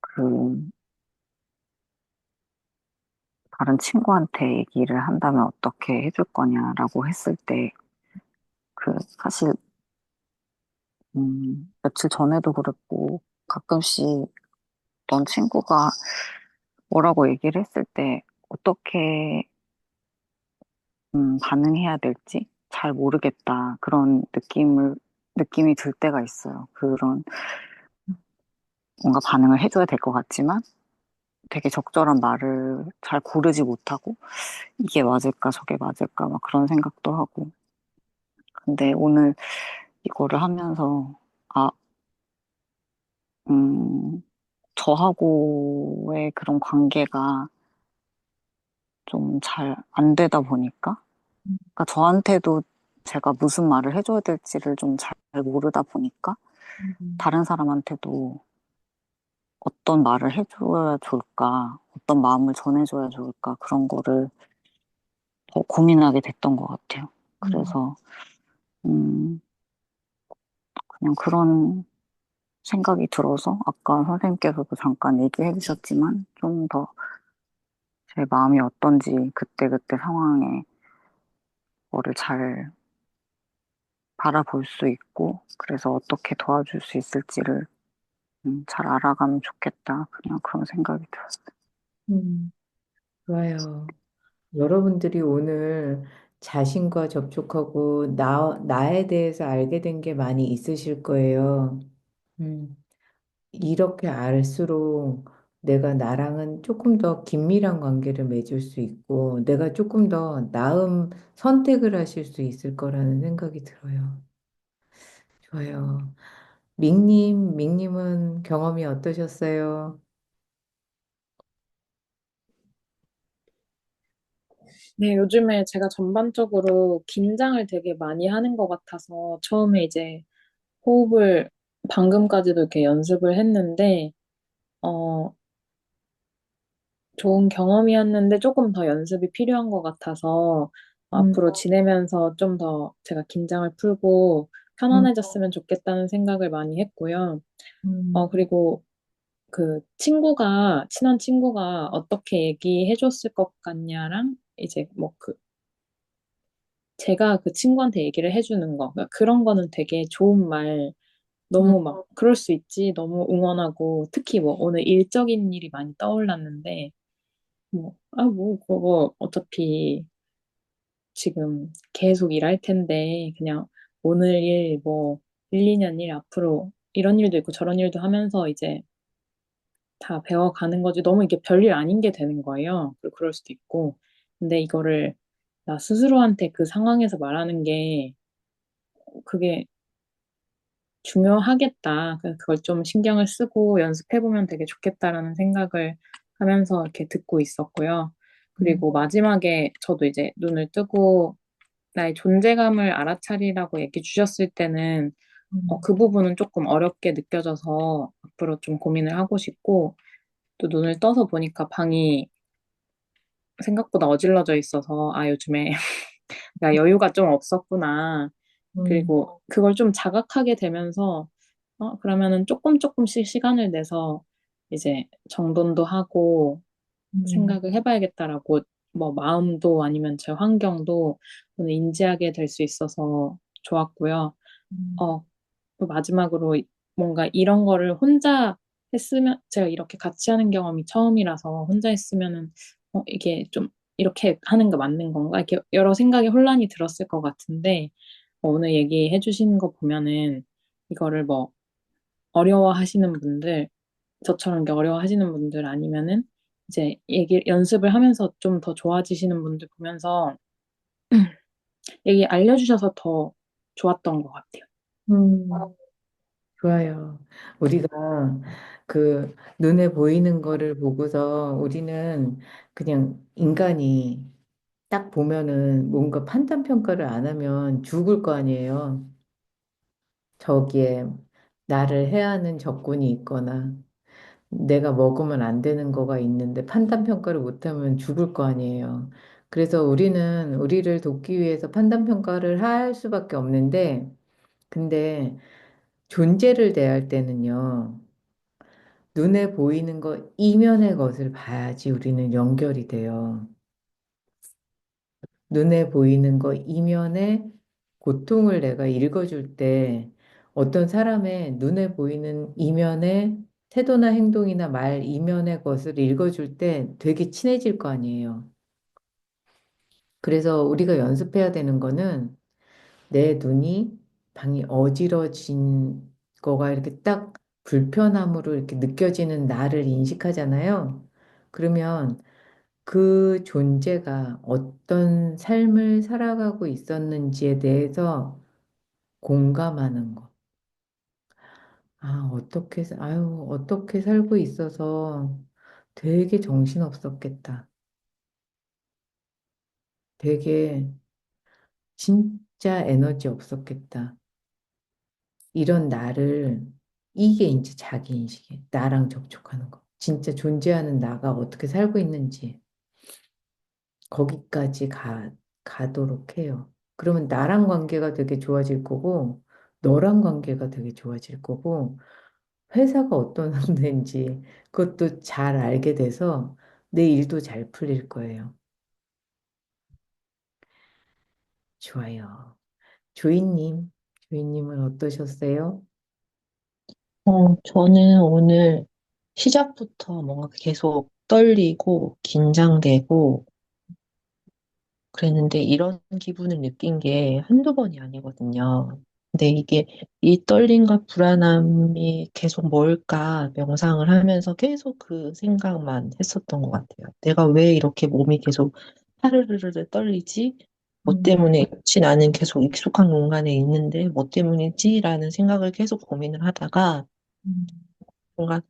그 다른 친구한테 얘기를 한다면 어떻게 해줄 거냐라고 했을 때, 사실, 며칠 전에도 그랬고, 가끔씩 어떤 친구가 뭐라고 얘기를 했을 때, 어떻게, 반응해야 될지 잘 모르겠다. 그런 느낌이 들 때가 있어요. 그런, 뭔가 반응을 해줘야 될 것 같지만, 되게 적절한 말을 잘 고르지 못하고, 이게 맞을까, 저게 맞을까, 막 그런 생각도 하고. 근데 오늘 이거를 하면서, 아, 음, 저하고의 그런 관계가 좀 잘 안 되다 보니까, 그러니까 저한테도 제가 무슨 말을 해줘야 될지를 좀 잘 모르다 보니까, 음, 다른 사람한테도 어떤 말을 해줘야 좋을까, 어떤 마음을 전해줘야 좋을까, 그런 거를 더 고민하게 됐던 것 같아요. 음, 그래서, 음, 그냥 그런 생각이 들어서 아까 선생님께서도 잠깐 얘기해 주셨지만 좀 더 제 마음이 어떤지 그때그때 상황에 뭐를 잘 바라볼 수 있고 그래서 어떻게 도와줄 수 있을지를 잘 알아가면 좋겠다. 그냥 그런 생각이 들었어요. 음, 좋아요. 여러분들이 오늘 자신과 접촉하고 나에 대해서 알게 된 게 많이 있으실 거예요. 음, 이렇게 알수록 내가 나랑은 조금 더 긴밀한 관계를 맺을 수 있고, 내가 조금 더 나은 선택을 하실 수 있을 거라는 생각이 들어요. 좋아요. 밍님은 경험이 어떠셨어요? 네, 요즘에 제가 전반적으로 긴장을 되게 많이 하는 것 같아서 처음에 이제 호흡을 방금까지도 이렇게 연습을 했는데, 어, 좋은 경험이었는데 조금 더 연습이 필요한 것 같아서 음, 앞으로 지내면서 좀 더 제가 긴장을 풀고 음, 편안해졌으면 좋겠다는 생각을 많이 했고요. 음, 그리고 그 친한 친구가 어떻게 얘기해 줬을 것 같냐랑 이제 뭐 제가 그 친구한테 얘기를 해주는 거. 그러니까 그런 거는 되게 좋은 말, 음, 너무 막, 그럴 수 있지. 너무 응원하고, 특히 뭐 오늘 일적인 일이 많이 떠올랐는데, 그거 어차피 지금 계속 일할 텐데, 그냥 오늘 일, 뭐, 1, 2년 일 앞으로 이런 일도 있고 저런 일도 하면서 이제 다 배워가는 거지. 너무 이게 별일 아닌 게 되는 거예요. 그리고 그럴 수도 있고. 근데 이거를 나 스스로한테 그 상황에서 말하는 게 그게 중요하겠다. 그래서 그걸 좀 신경을 쓰고 연습해보면 되게 좋겠다라는 생각을 하면서 이렇게 듣고 있었고요. 그리고 마지막에 저도 이제 눈을 뜨고 나의 존재감을 알아차리라고 얘기 주셨을 때는 그 부분은 조금 어렵게 느껴져서 앞으로 좀 고민을 하고 싶고 또 눈을 떠서 보니까 방이 생각보다 어질러져 있어서 아, 요즘에 나 여유가 좀 없었구나. 그리고 그걸 좀 자각하게 되면서 그러면은 조금씩 시간을 내서 이제 정돈도 하고 생각을 해봐야겠다라고 뭐 마음도 아니면 제 환경도 오늘 인지하게 될 수 있어서 좋았고요. 또 마지막으로 뭔가 이런 거를 혼자 했으면 제가 이렇게 같이 하는 경험이 처음이라서 혼자 했으면은 이게 좀 이렇게 하는 게 맞는 건가? 이렇게 여러 생각이 혼란이 들었을 것 같은데 오늘 얘기해 주시는 거 보면은 이거를 뭐 어려워하시는 분들 저처럼 이렇게 어려워하시는 분들 아니면은 이제 연습을 하면서 좀 더 좋아지시는 분들 보면서 얘기 알려주셔서 더 좋았던 것 같아요. 음, 좋아요. 우리가 그 눈에 보이는 거를 보고서 우리는 그냥 인간이 딱 보면은 뭔가 판단 평가를 안 하면 죽을 거 아니에요. 저기에 나를 해하는 적군이 있거나 내가 먹으면 안 되는 거가 있는데 판단 평가를 못하면 죽을 거 아니에요. 그래서 우리는 우리를 돕기 위해서 판단 평가를 할 수밖에 없는데, 근데 존재를 대할 때는요, 눈에 보이는 거 이면의 것을 봐야지 우리는 연결이 돼요. 눈에 보이는 거 이면의 고통을 내가 읽어줄 때 어떤 사람의 눈에 보이는 이면의 태도나 행동이나 말 이면의 것을 읽어줄 때 되게 친해질 거 아니에요. 그래서 우리가 연습해야 되는 거는 내 눈이 방이 어지러진 거가 이렇게 딱 불편함으로 이렇게 느껴지는 나를 인식하잖아요. 그러면 그 존재가 어떤 삶을 살아가고 있었는지에 대해서 공감하는 거. 아, 어떻게 살고 있어서 되게 정신없었겠다. 되게 진짜 에너지 없었겠다. 이런 나를, 이게 이제 자기 인식이에요. 나랑 접촉하는 거. 진짜 존재하는 나가 어떻게 살고 있는지. 거기까지 가도록 해요. 그러면 나랑 관계가 되게 좋아질 거고, 너랑 관계가 되게 좋아질 거고, 회사가 어떤 데인지 그것도 잘 알게 돼서 내 일도 잘 풀릴 거예요. 좋아요. 조이님은 어떠셨어요? 저는 오늘 시작부터 뭔가 계속 떨리고 긴장되고 그랬는데 이런 기분을 느낀 게 한두 번이 아니거든요. 근데 이게 이 떨림과 불안함이 계속 뭘까 명상을 하면서 계속 그 생각만 했었던 것 같아요. 내가 왜 이렇게 몸이 계속 파르르르 떨리지? 뭐 때문에 그렇지 나는 계속 익숙한 공간에 있는데 뭐 때문이지라는 생각을 계속 고민을 하다가 뭔가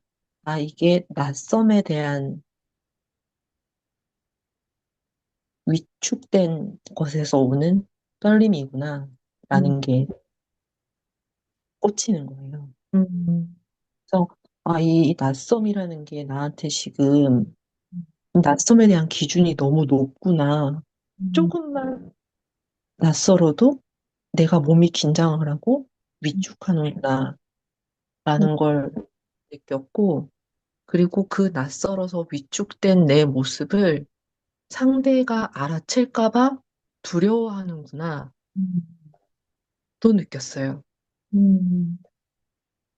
이게 낯섦에 대한 위축된 것에서 오는 떨림이구나 음, 라는 게 꽂히는 거예요. 음, 그래서 이 낯섦이라는 게 나한테 지금 낯섦에 대한 기준이 너무 높구나. 음, 조금만 낯설어도 내가 몸이 긴장을 하고 위축하는구나 음, 라는 걸 느꼈고 그리고 그 낯설어서 위축된 내 모습을 상대가 알아챌까 봐 두려워하는구나 음, 또 느꼈어요. 음.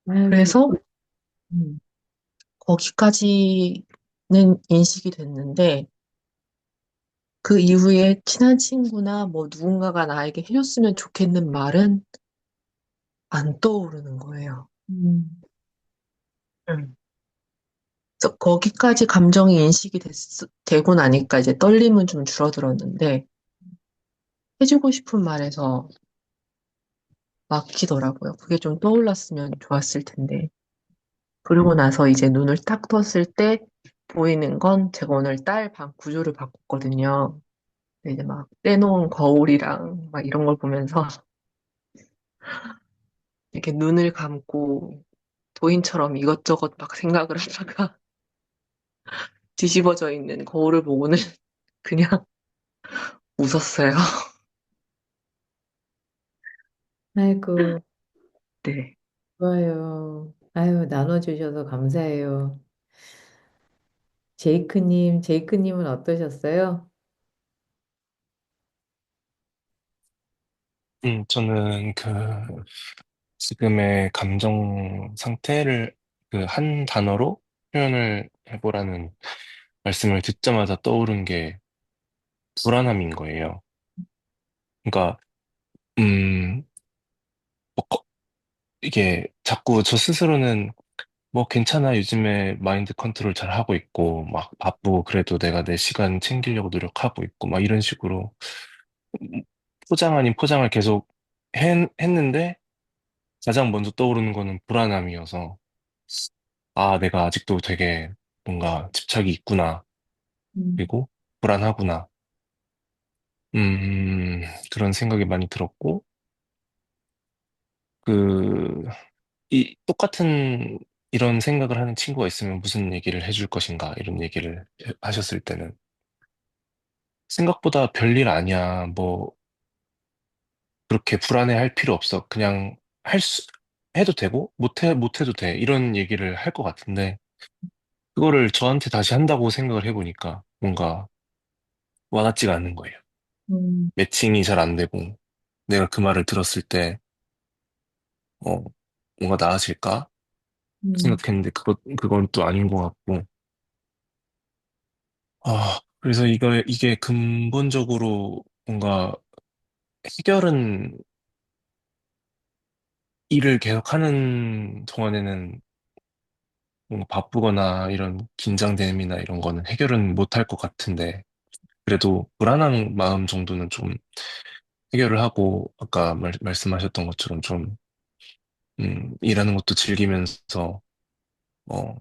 아유, 그래서 음, 거기까지는 인식이 됐는데 그 이후에 친한 친구나 뭐 누군가가 나에게 해줬으면 좋겠는 말은 안 떠오르는 거예요. 음. 그래서 거기까지 감정이 인식이 되고 나니까 이제 떨림은 좀 줄어들었는데 해주고 싶은 말에서 막히더라고요. 그게 좀 떠올랐으면 좋았을 텐데. 그리고 나서 이제 눈을 딱 떴을 때 보이는 건 제가 오늘 딸 방 구조를 바꿨거든요. 근데 이제 막 떼놓은 거울이랑 막 이런 걸 보면서 이렇게 눈을 감고 도인처럼 이것저것 막 생각을 하다가 뒤집어져 있는 거울을 보고는 그냥 웃었어요. 아이고, 네. 좋아요. 아유, 나눠주셔서 감사해요. 제이크님은 어떠셨어요? 저는 지금의 감정 상태를 그 한 단어로 표현을 해보라는 말씀을 듣자마자 떠오른 게 불안함인 거예요. 그러니까, 음, 뭐 이게 자꾸 저 스스로는 뭐 괜찮아. 요즘에 마인드 컨트롤 잘 하고 있고, 막 바쁘고 그래도 내가 내 시간 챙기려고 노력하고 있고, 막 이런 식으로 음, 포장 아닌 포장을 계속 했는데 가장 먼저 떠오르는 거는 불안함이어서 아, 내가 아직도 되게 뭔가 집착이 있구나. 음, 그리고 불안하구나. 음, 그런 생각이 많이 들었고, 그, 똑같은 이런 생각을 하는 친구가 있으면 무슨 얘기를 해줄 것인가, 이런 얘기를 하셨을 때는 생각보다 별일 아니야. 뭐, 그렇게 불안해할 필요 없어. 그냥 할 수, 해도 되고, 못해도 돼. 이런 얘기를 할 것 같은데, 그거를 저한테 다시 한다고 생각을 해보니까 뭔가 와닿지가 않는 거예요. 음, 매칭이 잘 안 되고, 내가 그 말을 들었을 때, 어, 뭔가 나아질까? 음, 생각했는데, 그건 또 아닌 것 같고, 그래서 이게 근본적으로 뭔가 해결은 일을 계속하는 동안에는 뭔가 바쁘거나 이런 긴장됨이나 이런 거는 해결은 못할 것 같은데, 그래도 불안한 마음 정도는 좀 해결을 하고, 아까 말씀하셨던 것처럼 좀, 일하는 것도 즐기면서, 어,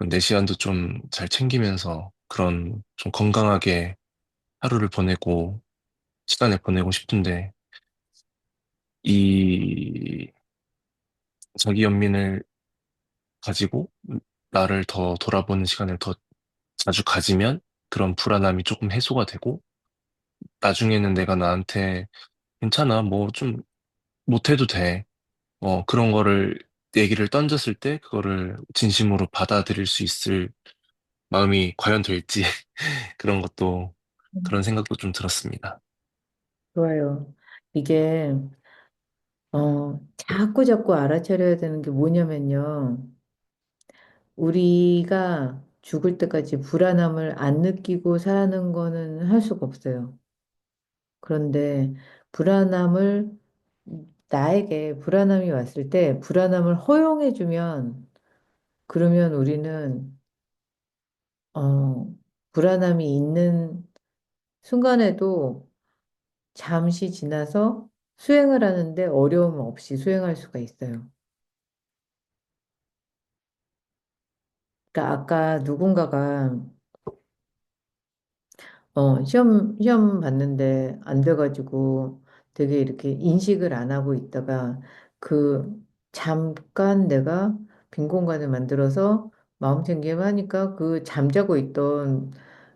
내 시간도 좀 잘 챙기면서 그런 좀 건강하게 하루를 보내고, 시간을 보내고 싶은데, 이 자기 연민을 가지고 나를 더 돌아보는 시간을 더 자주 가지면 그런 불안함이 조금 해소가 되고, 나중에는 내가 나한테 괜찮아, 뭐 좀 못해도 돼. 그런 거를 얘기를 던졌을 때 그거를 진심으로 받아들일 수 있을 마음이 과연 될지 그런 것도 그런 생각도 좀 들었습니다. 좋아요. 이게, 자꾸 자꾸 알아차려야 되는 게 뭐냐면요. 우리가 죽을 때까지 불안함을 안 느끼고 사는 거는 할 수가 없어요. 그런데 불안함을, 나에게 불안함이 왔을 때 불안함을 허용해주면, 그러면 우리는, 어, 불안함이 있는 순간에도 잠시 지나서 수행을 하는데 어려움 없이 수행할 수가 있어요. 그러니까 아까 누군가가 시험 봤는데 안 돼가지고 되게 이렇게 인식을 안 하고 있다가 그 잠깐 내가 빈 공간을 만들어서 마음 챙김 하니까 그 잠자고 있던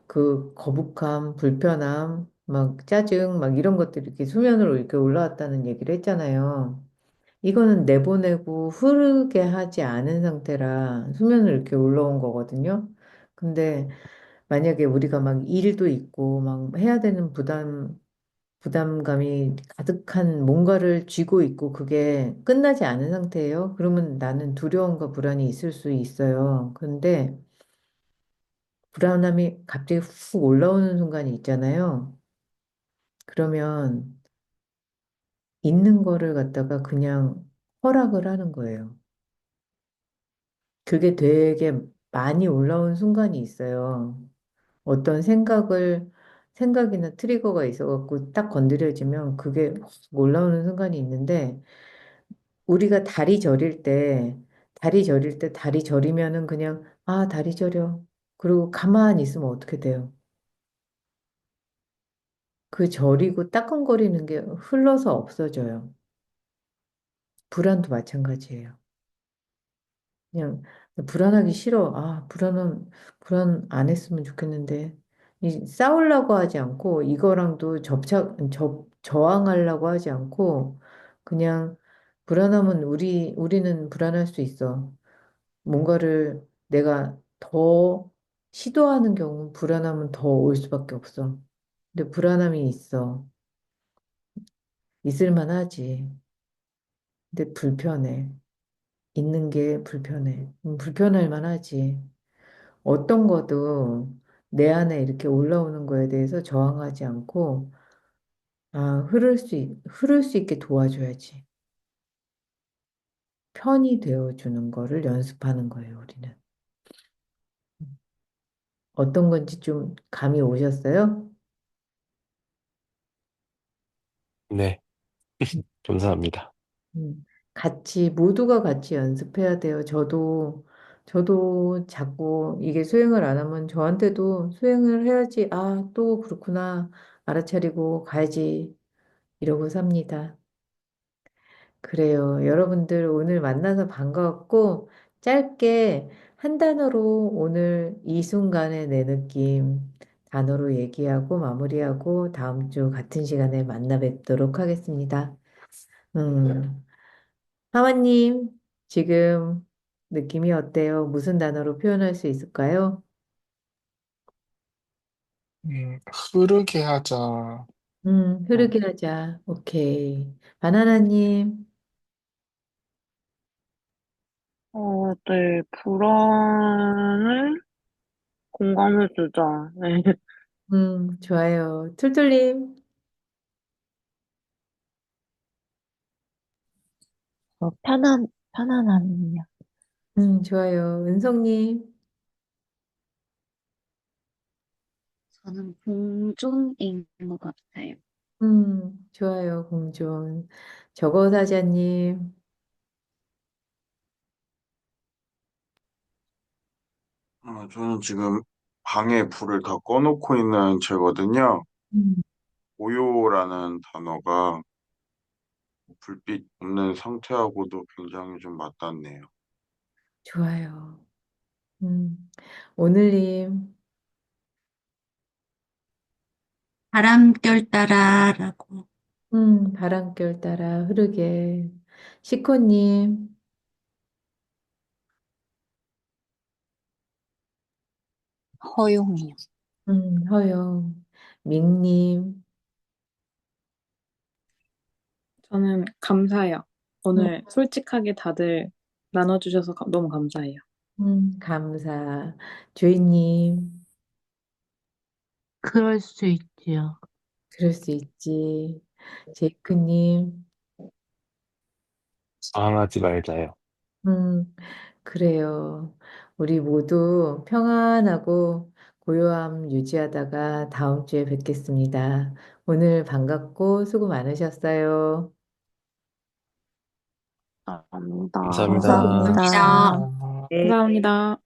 그 거북함, 불편함, 막 짜증, 막 이런 것들이 이렇게 수면으로 이렇게 올라왔다는 얘기를 했잖아요. 이거는 내보내고 흐르게 하지 않은 상태라 수면으로 이렇게 올라온 거거든요. 근데 만약에 우리가 막 일도 있고 막 해야 되는 부담감이 가득한 뭔가를 쥐고 있고 그게 끝나지 않은 상태예요. 그러면 나는 두려움과 불안이 있을 수 있어요. 그런데 불안함이 갑자기 훅 올라오는 순간이 있잖아요. 그러면 있는 거를 갖다가 그냥 허락을 하는 거예요. 그게 되게 많이 올라온 순간이 있어요. 어떤 생각이나 트리거가 있어갖고 딱 건드려지면 그게 확 올라오는 순간이 있는데, 우리가 다리 저릴 때 다리 저리면은 그냥, 아, 다리 저려. 그리고 가만히 있으면 어떻게 돼요? 그 저리고 따끔거리는 게 흘러서 없어져요. 불안도 마찬가지예요. 그냥 불안하기 싫어. 아, 불안 안 했으면 좋겠는데. 싸우려고 하지 않고, 이거랑도 저항하려고 하지 않고, 그냥 불안하면 우리는 불안할 수 있어. 뭔가를 내가 더 시도하는 경우 불안함은 더 올 수밖에 없어. 근데 불안함이 있어. 있을 만하지. 근데 불편해. 있는 게 불편해. 불편할 만하지. 어떤 것도 내 안에 이렇게 올라오는 거에 대해서 저항하지 않고, 아, 흐를 수 있게 도와줘야지. 편이 되어주는 거를 연습하는 거예요, 우리는. 어떤 건지 좀 감이 오셨어요? 네, 감사합니다. 모두가 같이 연습해야 돼요. 저도 자꾸 이게 수행을 안 하면 저한테도 수행을 해야지. 아, 또 그렇구나. 알아차리고 가야지. 이러고 삽니다. 그래요. 여러분들 오늘 만나서 반가웠고, 짧게 한 단어로 오늘 이 순간의 내 느낌 단어로 얘기하고 마무리하고 다음 주 같은 시간에 만나 뵙도록 하겠습니다. 음, 하마님, 지금 느낌이 어때요? 무슨 단어로 표현할 수 있을까요? 흐르게 하자. 어, 흐르게 하자. 오케이. 바나나님, 네, 불안을 공감해주자. 네. 좋아요. 툴툴님, 편안함이요. 좋아요. 은성님, 저는 공존인 것 같아요. 좋아요. 공존. 저거사자님, 저는 지금 방에 불을 다 꺼놓고 있는 채거든요. 음, 오요라는 단어가 불빛 없는 상태하고도 굉장히 좀 맞닿네요. 좋아요. 음, 오늘님, 바람결 따라라고. 바람결 따라 흐르게. 시코님, 허용이요. 허영. 밍님, 저는 감사해요. 음, 오늘 솔직하게 다들 나눠주셔서 너무 감사해요. 감사. 주인님, 그럴 수 있지요. 그럴 수 있지. 제이크님, 저항하지 말자요. 음, 그래요. 우리 모두 평안하고 고요함 유지하다가 다음 주에 뵙겠습니다. 오늘 반갑고 수고 많으셨어요. 감사합니다. 감사합니다. 감사합니다. 감사합니다. 아. 네. 감사합니다.